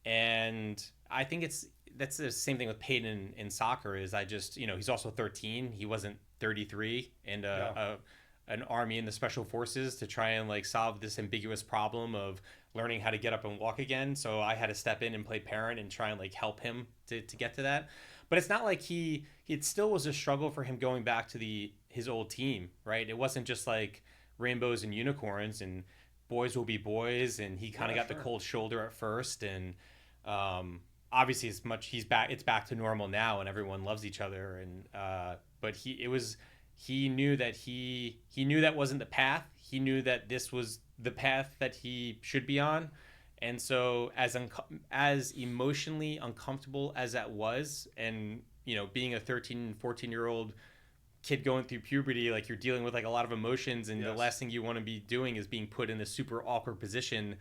And I think that's the same thing with Peyton in soccer. Is I just, he's also 13. He wasn't 33, and an army in the special forces to try and like solve this ambiguous problem of learning how to get up and walk again. So I had to step in and play parent and try and like help him to get to that. But it's not like it still was a struggle for him going back to his old team, right? It wasn't just like rainbows and unicorns and boys will be boys, and he kind of got the cold shoulder at first, and obviously it's back to normal now and everyone loves each other, and but he knew that wasn't the path. He knew that this was the path that he should be on. And so as emotionally uncomfortable as that was, and being a 13 14-year-old kid going through puberty, like you're dealing with like a lot of emotions, and the last thing you want to be doing is being put in a super awkward position.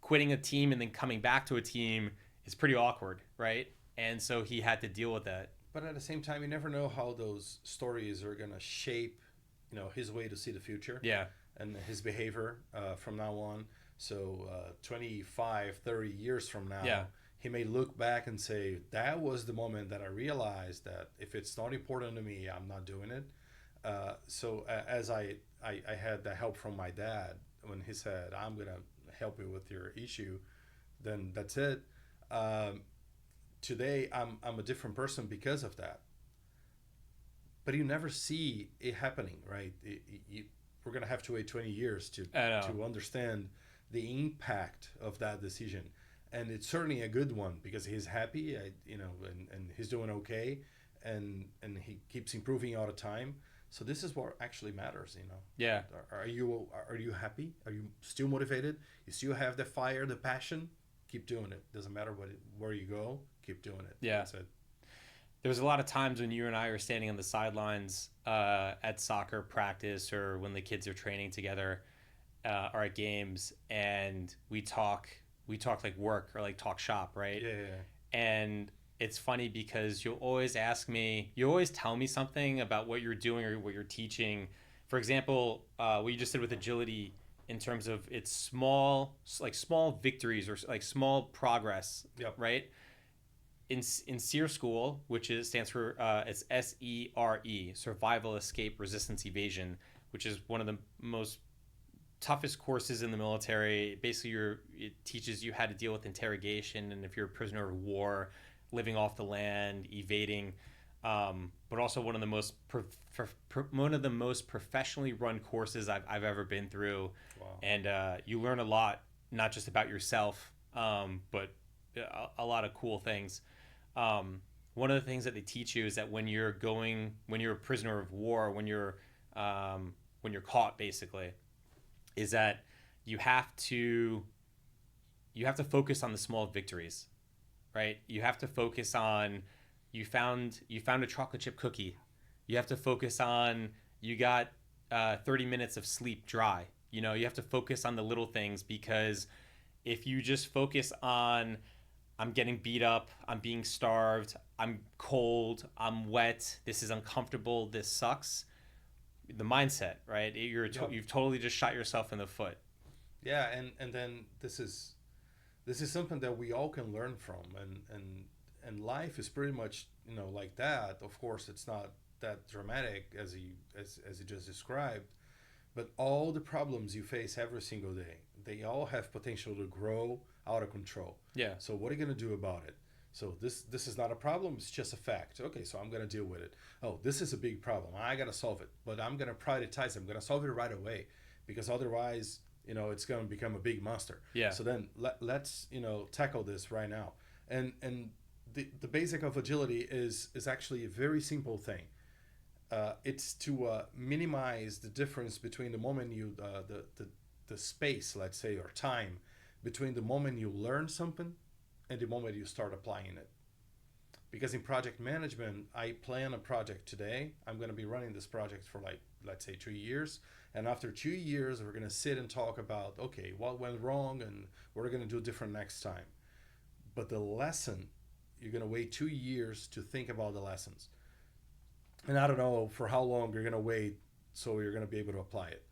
Quitting a team and then coming back to a team is pretty awkward, right? And so he had to deal with that. But at the same time, you never know how those stories are going to shape, his way to see the future. Yeah. And his behavior from now on. So 25, 30 years from now, he may look back and say, that was the moment that I realized that if it's not important to me, I'm not doing it. So as I had the help from my dad when he said, I'm going to help you with your issue, then that's it. Today, I'm a different person because of that. But you never see it happening, right? We're going to have to wait 20 years to understand the impact of that decision. And it's certainly a good one because he's happy, and he's doing okay, and he keeps improving all the time. So this is what actually matters, Yeah. Are you happy? Are you still motivated? You still have the fire, the passion? Keep doing it. Doesn't matter where you go. Keep doing it. Yeah. That's it. There was a lot of times when you and I are standing on the sidelines at soccer practice, or when the kids are training together, or at games, and we talk like work or like talk shop, right? Yeah. And it's funny because you'll always tell me something about what you're doing or what you're teaching. For example, what you just did with agility, in terms of it's small victories or like small progress, right? In SEER school, which stands for it's SERE, Survival, Escape, Resistance, Evasion, which is one of the most toughest courses in the military. Basically, it teaches you how to deal with interrogation, and if you're a prisoner of war, living off the land, evading. But also one of the most professionally run courses I've ever been through. Wow. And you learn a lot, not just about yourself, but a lot of cool things. One of the things that they teach you is that when you're a prisoner of war, when you're caught, basically, is that you have to focus on the small victories, right? You have to focus on you found a chocolate chip cookie. You have to focus on you got 30 minutes of sleep dry. You have to focus on the little things, because if you just focus on I'm getting beat up, I'm being starved, I'm cold, I'm wet, this is uncomfortable, this sucks, the mindset, right? You've totally just shot yourself in the foot. Yeah, and then this is something that we all can learn from, and life is pretty much like that. Of course, it's not that dramatic as he just described, but all the problems you face every single day, they all have potential to grow out of control. Yeah. So what are you going to do about it? So this is not a problem, it's just a fact. Okay, so I'm going to deal with it. Oh, this is a big problem, I got to solve it, but I'm going to prioritize it. I'm going to solve it right away, because otherwise it's going to become a big monster. Yeah. So then let's tackle this right now. And the basic of agility is actually a very simple thing. It's to minimize the difference between the moment you the space, let's say, or time between the moment you learn something and the moment you start applying it. Because in project management, I plan a project today. I'm going to be running this project for like, let's say 2 years. And after 2 years, we're going to sit and talk about, okay, what went wrong and what we're going to do different next time. But the lesson, you're going to wait 2 years to think about the lessons. And I don't know for how long you're going to wait so you're going to be able to apply it.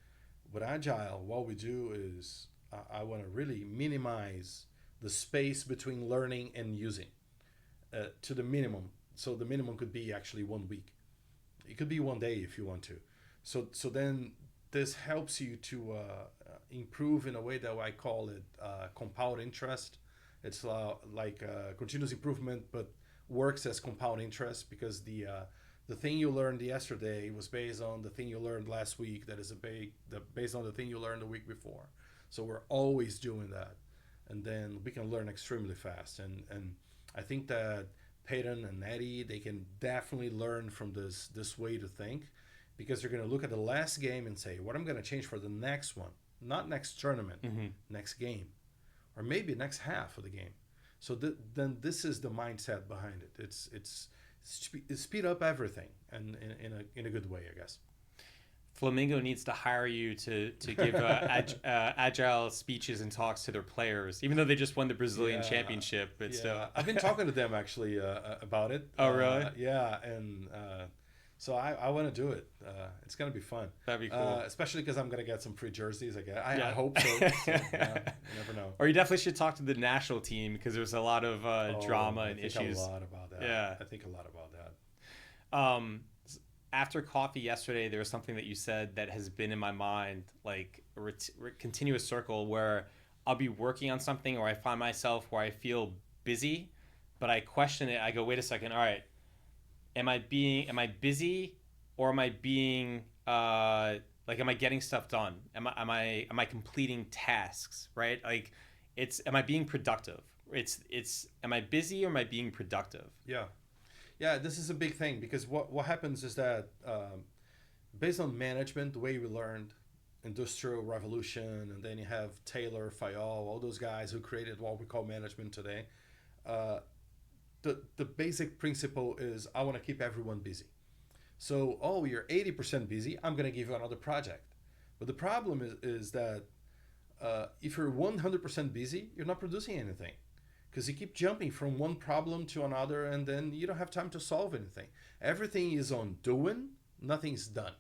With Agile, what we do is I want to really minimize the space between learning and using to the minimum. So the minimum could be actually 1 week. It could be 1 day if you want to. So then this helps you to improve in a way that I call it compound interest. It's like continuous improvement, but works as compound interest because the thing you learned yesterday was based on the thing you learned last week. That is based on the thing you learned the week before. So we're always doing that, and then we can learn extremely fast. And I think that Peyton and Eddie, they can definitely learn from this way to think, because they're going to look at the last game and say, what I'm going to change for the next one, not next tournament, next game, or maybe next half of the game. So then this is the mindset behind it. It's speed up everything, and in a good way, I guess. Flamingo needs to hire you to give agile speeches and talks to their players, even though they just won the Brazilian championship. But still, I've been talking to them actually about it. Oh, really? Yeah, and so I want to do it. It's gonna be fun. That'd be cool, especially because I'm gonna get some free jerseys. I hope so. You never know. Or you definitely should talk to the national team, because there's a lot of drama and issues. A lot about that. Yeah, I think a lot about that. After coffee yesterday, there was something that you said that has been in my mind, like a continuous circle, where I'll be working on something, or I find myself where I feel busy, but I question it. I go, wait a second. All right. Am I busy, or am I being, am I getting stuff done? Am I completing tasks, right? Like am I being productive? Am I busy, or am I being productive? Yeah, this is a big thing, because what happens is that based on management, the way we learned, Industrial Revolution, and then you have Taylor, Fayol, all those guys who created what we call management today. The basic principle is I want to keep everyone busy. So, you're 80% busy, I'm going to give you another project. But the problem is that if you're 100% busy, you're not producing anything. Because you keep jumping from one problem to another, and then you don't have time to solve anything. Everything is on doing, nothing's done.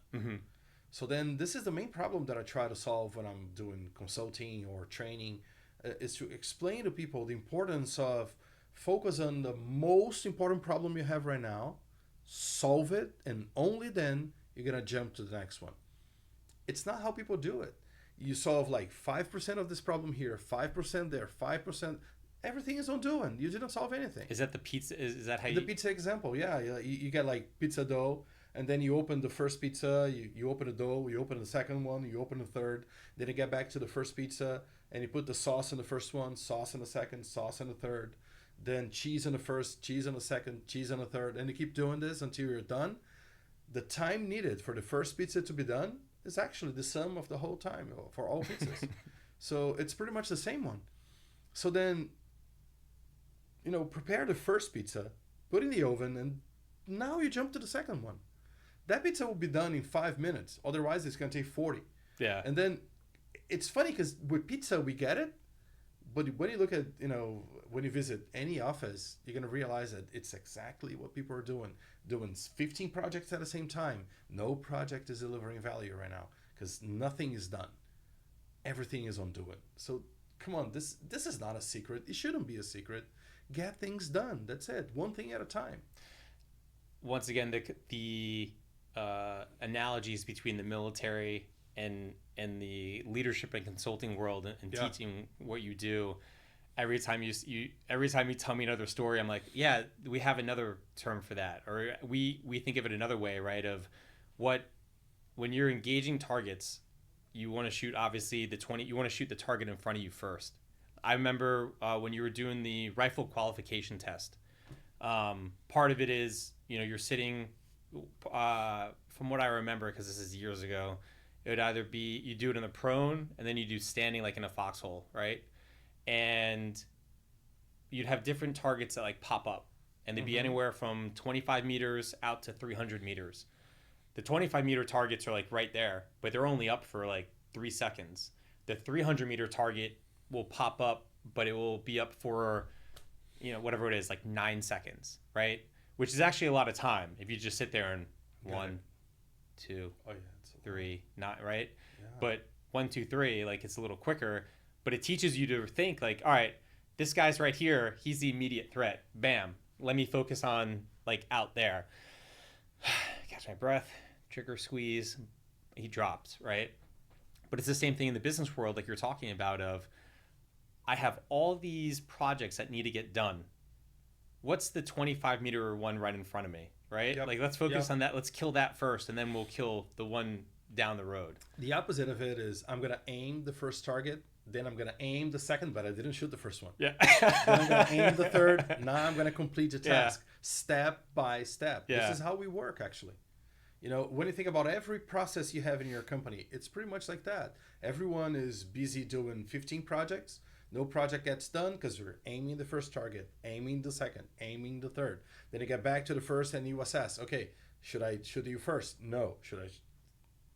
So then this is the main problem that I try to solve when I'm doing consulting or training, is to explain to people the importance of focus on the most important problem you have right now, solve it, and only then you're going to jump to the next one. It's not how people do it. You solve like 5% of this problem here, 5% there, 5%. Everything is on doing. You didn't solve anything. Is that the pizza? Is that how the pizza example? Yeah, you get like pizza dough, and then you open the first pizza, you open the dough, you open the second one, you open the third, then you get back to the first pizza, and you put the sauce in the first one, sauce in the second, sauce in the third, then cheese in the first, cheese in the second, cheese in the third, and you keep doing this until you're done. The time needed for the first pizza to be done is actually the sum of the whole time for all pizzas. So it's pretty much the same one. So then, prepare the first pizza, put it in the oven, and now you jump to the second one. That pizza will be done in 5 minutes. Otherwise, it's going to take 40. Yeah. And then it's funny because with pizza, we get it. But when you look at, when you visit any office, you're going to realize that it's exactly what people are doing. Doing 15 projects at the same time. No project is delivering value right now because nothing is done. Everything is on doing. So come on, this is not a secret. It shouldn't be a secret. Get things done. That's it. One thing at a time. Once again, the analogies between the military and the leadership and consulting world and teaching what you do. Every time you tell me another story, I'm like, yeah, we have another term for that, or we think of it another way, right? Of when you're engaging targets, you want to shoot you want to shoot the target in front of you first. I remember when you were doing the rifle qualification test. Part of it is, you're sitting, from what I remember, because this is years ago, It would either be you do it in the prone and then you do standing like in a foxhole, right? And you'd have different targets that like pop up, and they'd be anywhere from 25 meters out to 300 meters. The 25-meter targets are like right there, but they're only up for like 3 seconds. The 300-meter target will pop up, but it will be up for, whatever it is, like 9 seconds, right? Which is actually a lot of time if you just sit there and 1, 2, 3, not right. Yeah. But 1, 2, 3, like it's a little quicker, but it teaches you to think like, all right, this guy's right here. He's the immediate threat. Bam. Let me focus on like out there. Catch my breath, trigger squeeze. He drops, right? But it's the same thing in the business world, like you're talking about of, I have all these projects that need to get done. What's the 25-meter one right in front of me, right? Yep. Like let's focus on that. Let's kill that first, and then we'll kill the one down the road. The opposite of it is I'm going to aim the first target, then I'm going to aim the second, but I didn't shoot the first one. Yeah. Then I'm going to aim the third. Now I'm going to complete the task step by step. Yeah. This is how we work, actually. When you think about every process you have in your company, it's pretty much like that. Everyone is busy doing 15 projects. No project gets done because we're aiming the first target, aiming the second, aiming the third. Then you get back to the first and you assess, okay, should I shoot you first? No. Should I?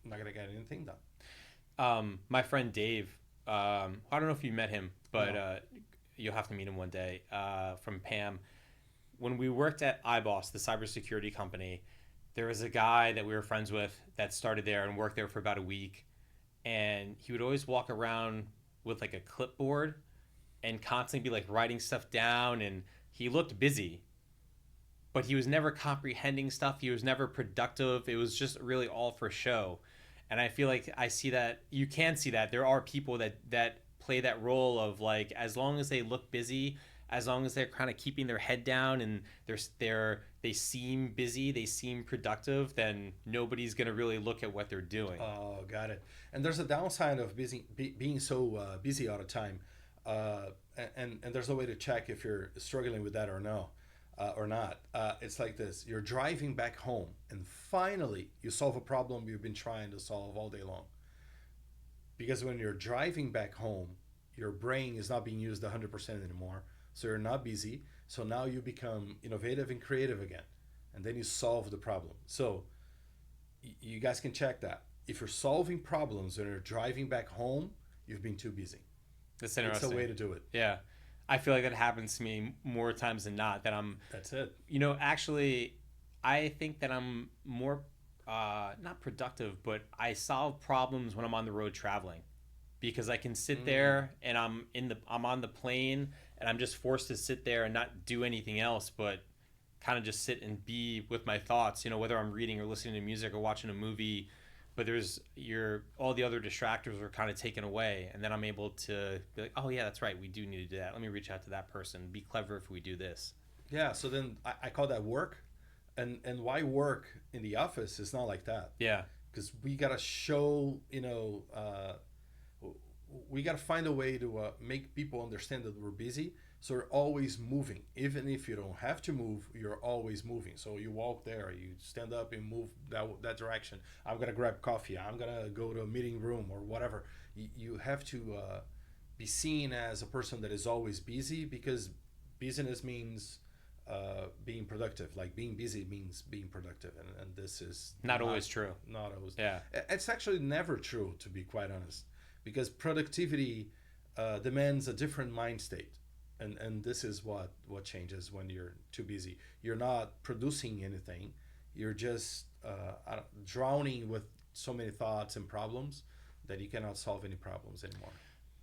I'm not going to get anything done. My friend Dave, I don't know if you met him, but you'll have to meet him one day, from Pam. When we worked at iBoss, the cybersecurity company, there was a guy that we were friends with that started there and worked there for about a week. And he would always walk around with like a clipboard and constantly be like writing stuff down. And he looked busy, but he was never comprehending stuff. He was never productive. It was just really all for show. And I feel like I see that, you can see that there are people that play that role of like, as long as they look busy, as long as they're kind of keeping their head down and they seem busy, they seem productive, then nobody's going to really look at what they're doing. Oh, got it. And there's a downside of being so busy all the time. And there's a way to check if you're struggling with that or no. Or not. It's like this. You're driving back home and finally you solve a problem you've been trying to solve all day long. Because when you're driving back home, your brain is not being used 100% anymore. So you're not busy. So now you become innovative and creative again. And then you solve the problem. So you guys can check that. If you're solving problems when you're driving back home, you've been too busy. That's interesting. It's a way to do it. Yeah. I feel like that happens to me more times than not. That's it. Actually, I think that I'm more not productive, but I solve problems when I'm on the road traveling, because I can sit there and I'm on the plane and I'm just forced to sit there and not do anything else, but kind of just sit and be with my thoughts. Whether I'm reading or listening to music or watching a movie. But all the other distractors are kind of taken away, and then I'm able to be like, oh yeah, that's right, we do need to do that. Let me reach out to that person. Be clever if we do this. Yeah. So then I call that work, and why work in the office is not like that. Yeah. Because we gotta show, we gotta find a way to make people understand that we're busy. So we're always moving. Even if you don't have to move, you're always moving. So you walk there, you stand up and move that direction. I'm going to grab coffee. I'm going to go to a meeting room or whatever. You have to be seen as a person that is always busy, because busyness means being productive. Like being busy means being productive. And this is not always true. Not always. Yeah. It's actually never true, to be quite honest, because productivity demands a different mind state. And this is what changes when you're too busy. You're not producing anything. You're just drowning with so many thoughts and problems that you cannot solve any problems anymore.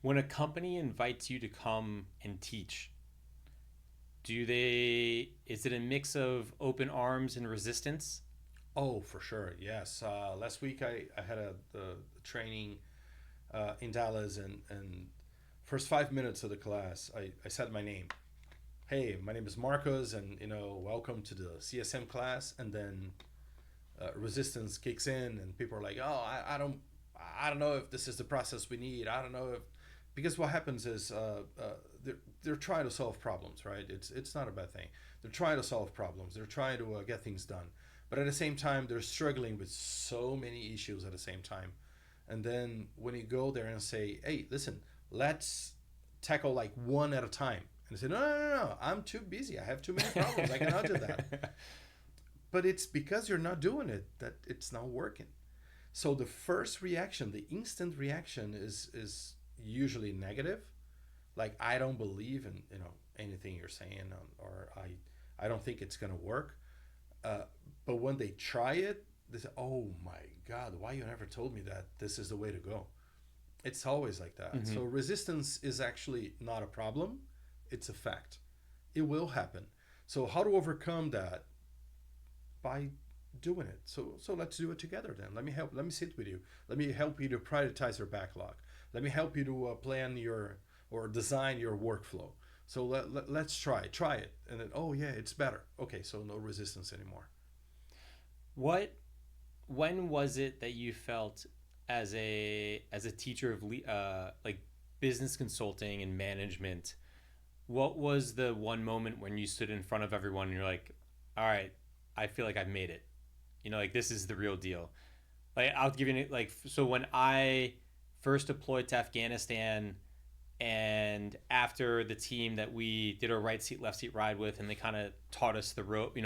When a company invites you to come and teach, is it a mix of open arms and resistance? Oh, for sure. Yes. Last week I had the training in Dallas, and first 5 minutes of the class, I said my name. Hey, my name is Marcos, and welcome to the CSM class. And then resistance kicks in, and people are like, oh, I don't know if this is the process we need. I don't know if, because what happens is they're trying to solve problems, right? It's not a bad thing. They're trying to solve problems. They're trying to get things done, but at the same time, they're struggling with so many issues at the same time. And then when you go there and say, hey, listen, let's tackle like one at a time. And they say, no, I'm too busy. I have too many problems. I cannot do that. But it's because you're not doing it that it's not working. So the first reaction, the instant reaction is usually negative. Like, I don't believe in, anything you're saying, or I don't think it's going to work. But when they try it, they say, oh my God, why you never told me that this is the way to go? It's always like that. Mm-hmm. So resistance is actually not a problem. It's a fact. It will happen. So how to overcome that? By doing it. So let's do it together then. Let me sit with you. Let me help you to prioritize your backlog. Let me help you to plan or design your workflow. So let's try it. And then, oh yeah, it's better. Okay, so no resistance anymore. When was it that you felt as a teacher of like business consulting and management, what was the one moment when you stood in front of everyone and you're like, all right, I feel like I've made it, like this is the real deal? Like, I'll give you so when I first deployed to Afghanistan, and after the team that we did our right seat, left seat ride with, and they kind of taught us the rope,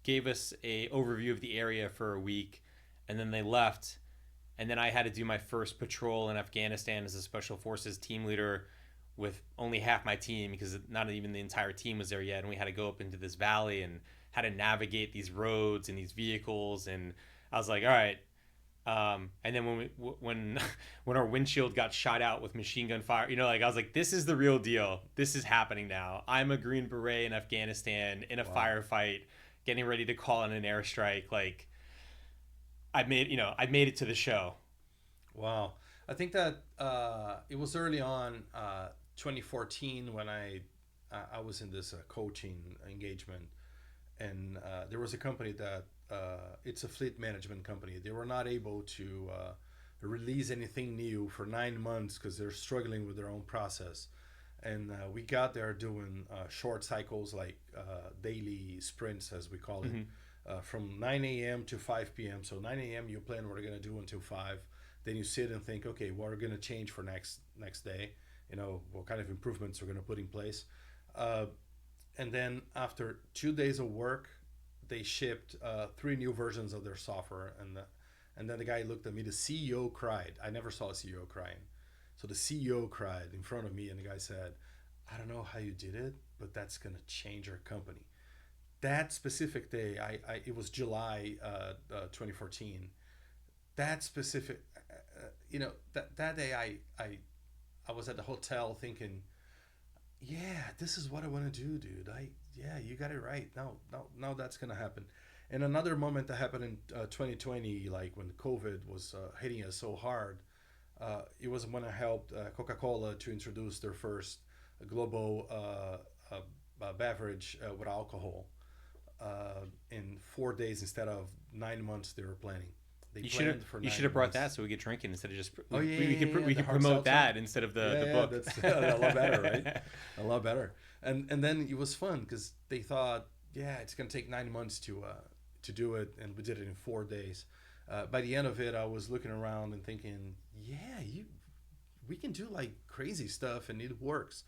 gave us a overview of the area for a week, and then they left. And then I had to do my first patrol in Afghanistan as a special forces team leader with only half my team, because not even the entire team was there yet. And we had to go up into this valley and had to navigate these roads and these vehicles. And I was like, all right. And then when our windshield got shot out with machine gun fire, I was like, this is the real deal. This is happening now. I'm a Green Beret in Afghanistan in a firefight, getting ready to call in an airstrike. Like, I made it to the show. Wow. I think that it was early on, 2014, when I was in this coaching engagement, and there was a company that it's a fleet management company. They were not able to release anything new for 9 months because they're struggling with their own process. And we got there doing short cycles, like daily sprints, as we call it, from 9 a.m. to 5 p.m. So 9 a.m. you plan what you're going to do until 5. Then you sit and think, okay, what are going to change for next day? What kind of improvements we're going to put in place. And then after 2 days of work, they shipped 3 new versions of their software. And then the guy looked at me, the CEO cried. I never saw a CEO crying. So the CEO cried in front of me, and the guy said, I don't know how you did it, but that's going to change our company. That specific day, it was July 2014. That specific, that day I was at the hotel thinking, yeah, this is what I want to do, dude. You got it right. Now that's going to happen. And another moment that happened in 2020, like when COVID was hitting us so hard, it was when I helped Coca-Cola to introduce their first global beverage with alcohol in 4 days instead of 9 months they were planning. You should have brought that so we could drink it instead of just. We could promote seltzer. that instead of the book. That's a lot better, right? A lot better. And then it was fun because they thought, it's gonna take 9 months to do it, and we did it in 4 days. By the end of it, I was looking around and thinking, we can do like crazy stuff and it works.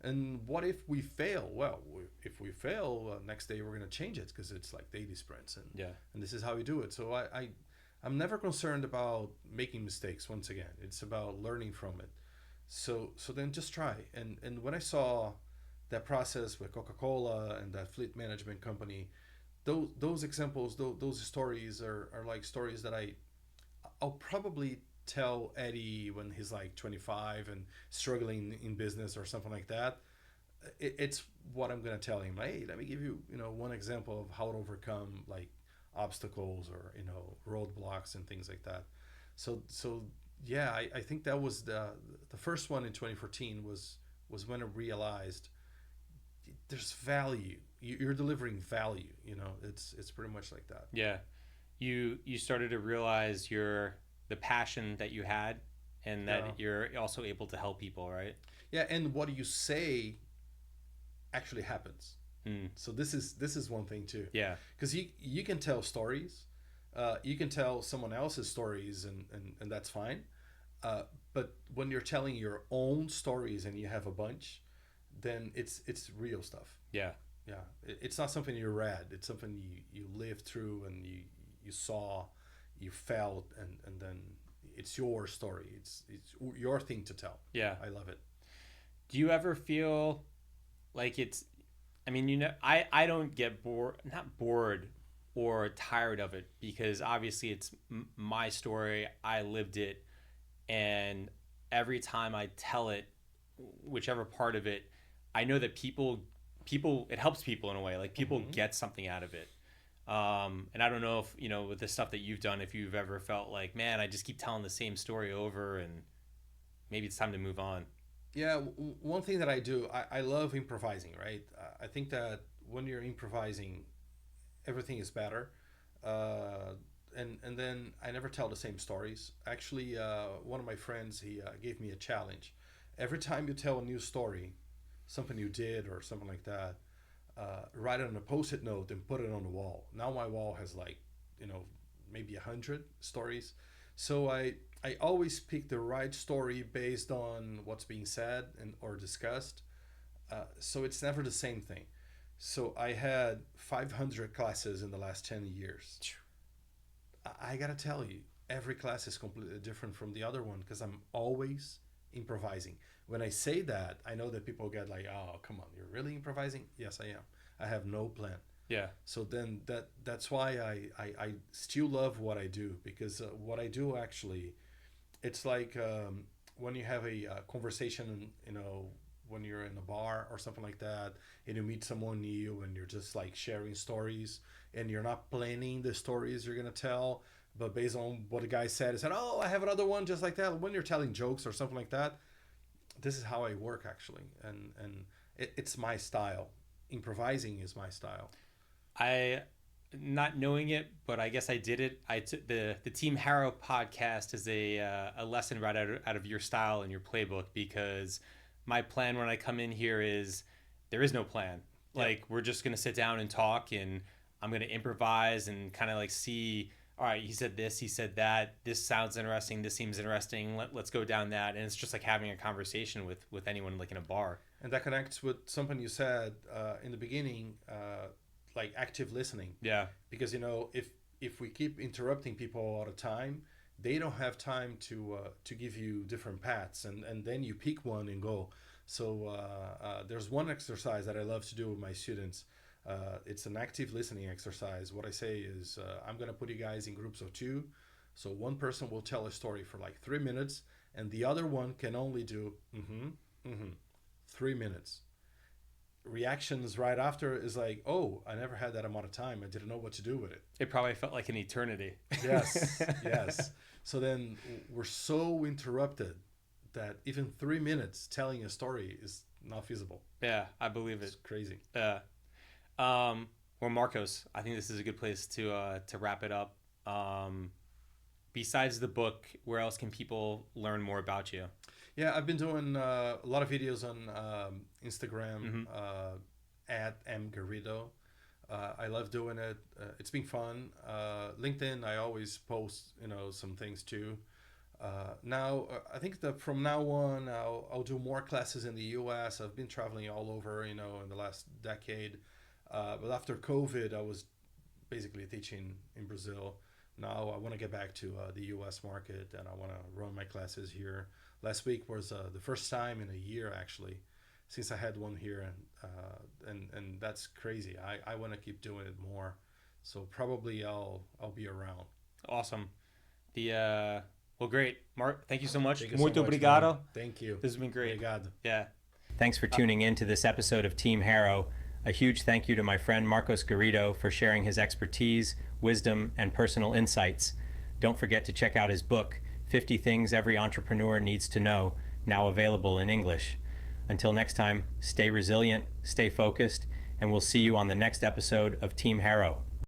And what if we fail? Well, if we fail, next day we're going to change it because it's like daily sprints. And this is how we do it. So I'm never concerned about making mistakes. Once again, it's about learning from it. So then just try. And when I saw that process with Coca-Cola and that fleet management company, those examples, those stories are like stories that I'll probably tell Eddie when he's like 25 and struggling in business or something like that. It's what I'm going to tell him. Hey, let me give you, one example of how to overcome like obstacles or, roadblocks and things like that. So I think that was the first one in 2014 was when I realized there's value. You're delivering value, it's pretty much like that. Yeah. You started to realize the passion that you had, and that you're also able to help people, right? Yeah, and what you say actually happens. So this is one thing too. Yeah, because you can tell stories, you can tell someone else's stories, and that's fine. But when you're telling your own stories and you have a bunch, then it's real stuff. Yeah. Yeah, it's not something you read. It's something you lived through and you saw, you felt, and then it's your story. It's your thing to tell. Yeah. I love it. Do you ever feel like it's, I mean, I don't get not bored or tired of it, because obviously it's my story. I lived it. And every time I tell it, whichever part of it, I know that people, it helps people in a way. Like people get something out of it. And I don't know if, with the stuff that you've done, if you've ever felt like, man, I just keep telling the same story over and maybe it's time to move on. Yeah, one thing that I do, I love improvising, right? I think that when you're improvising, everything is better. And then I never tell the same stories. Actually, one of my friends, he gave me a challenge. Every time you tell a new story, something you did or something like that, write it on a post-it note and put it on the wall. Now my wall has maybe 100 stories. So I always pick the right story based on what's being said or discussed. So it's never the same thing. So I had 500 classes in the last 10 years. I gotta tell you, every class is completely different from the other one because I'm always improvising. When I say that, I know that people get like, oh, come on, you're really improvising? Yes, I am. I have no plan. Yeah. So then that's why I still love what I do, because what I do actually, it's like when you have a conversation, when you're in a bar or something like that, and you meet someone new and you're just like sharing stories, and you're not planning the stories you're going to tell, but based on what the guy said, he said, oh, I have another one just like that. When you're telling jokes or something like that, this is how I work actually. And it's my style. Improvising is my style. I, not knowing it, but I guess I did it. I took the Team Harrow podcast is a lesson right out of your style and your playbook, because my plan when I come in here is there is no plan. Yeah. Like we're just going to sit down and talk, and I'm going to improvise and kind of like see, all right, he said this, he said that, this sounds interesting, this seems interesting, let's go down that. And it's just like having a conversation with anyone like in a bar. And that connects with something you said in the beginning, like active listening. Yeah. Because, if we keep interrupting people all the time, they don't have time to give you different paths. And then you pick one and go. So there's one exercise that I love to do with my students. It's an active listening exercise. What I say is I'm going to put you guys in groups of 2. So one person will tell a story for like 3 minutes, and the other one can only do 3 minutes. Reactions right after is like, oh, I never had that amount of time. I didn't know what to do with it. It probably felt like an eternity. Yes, yes. So then we're so interrupted that even 3 minutes telling a story is not feasible. Yeah, I believe it. It's crazy. Yeah. Well, Marcos, I think this is a good place to wrap it up. Besides the book, where else can people learn more about you? Yeah, I've been doing a lot of videos on Instagram at @mgarrido. I love doing it. It's been fun. LinkedIn, I always post, some things too. Now, I think that from now on, I'll do more classes in the U.S. I've been traveling all over, in the last decade. But after COVID, I was basically teaching in Brazil. Now I want to get back to the U.S. market, and I want to run my classes here. Last week was the first time in a year, actually, since I had one here, and that's crazy. I want to keep doing it more, so probably I'll be around. Awesome. Well, great, Mark. Thank you so much. Thank you Muito so much, obrigado. man. Thank you. This has been great. Obrigado. Yeah. Thanks for tuning in to this episode of Team Harrow. A huge thank you to my friend Marcos Garrido for sharing his expertise, wisdom, and personal insights. Don't forget to check out his book, 50 Things Every Entrepreneur Needs to Know, now available in English. Until next time, stay resilient, stay focused, and we'll see you on the next episode of Team Harrow.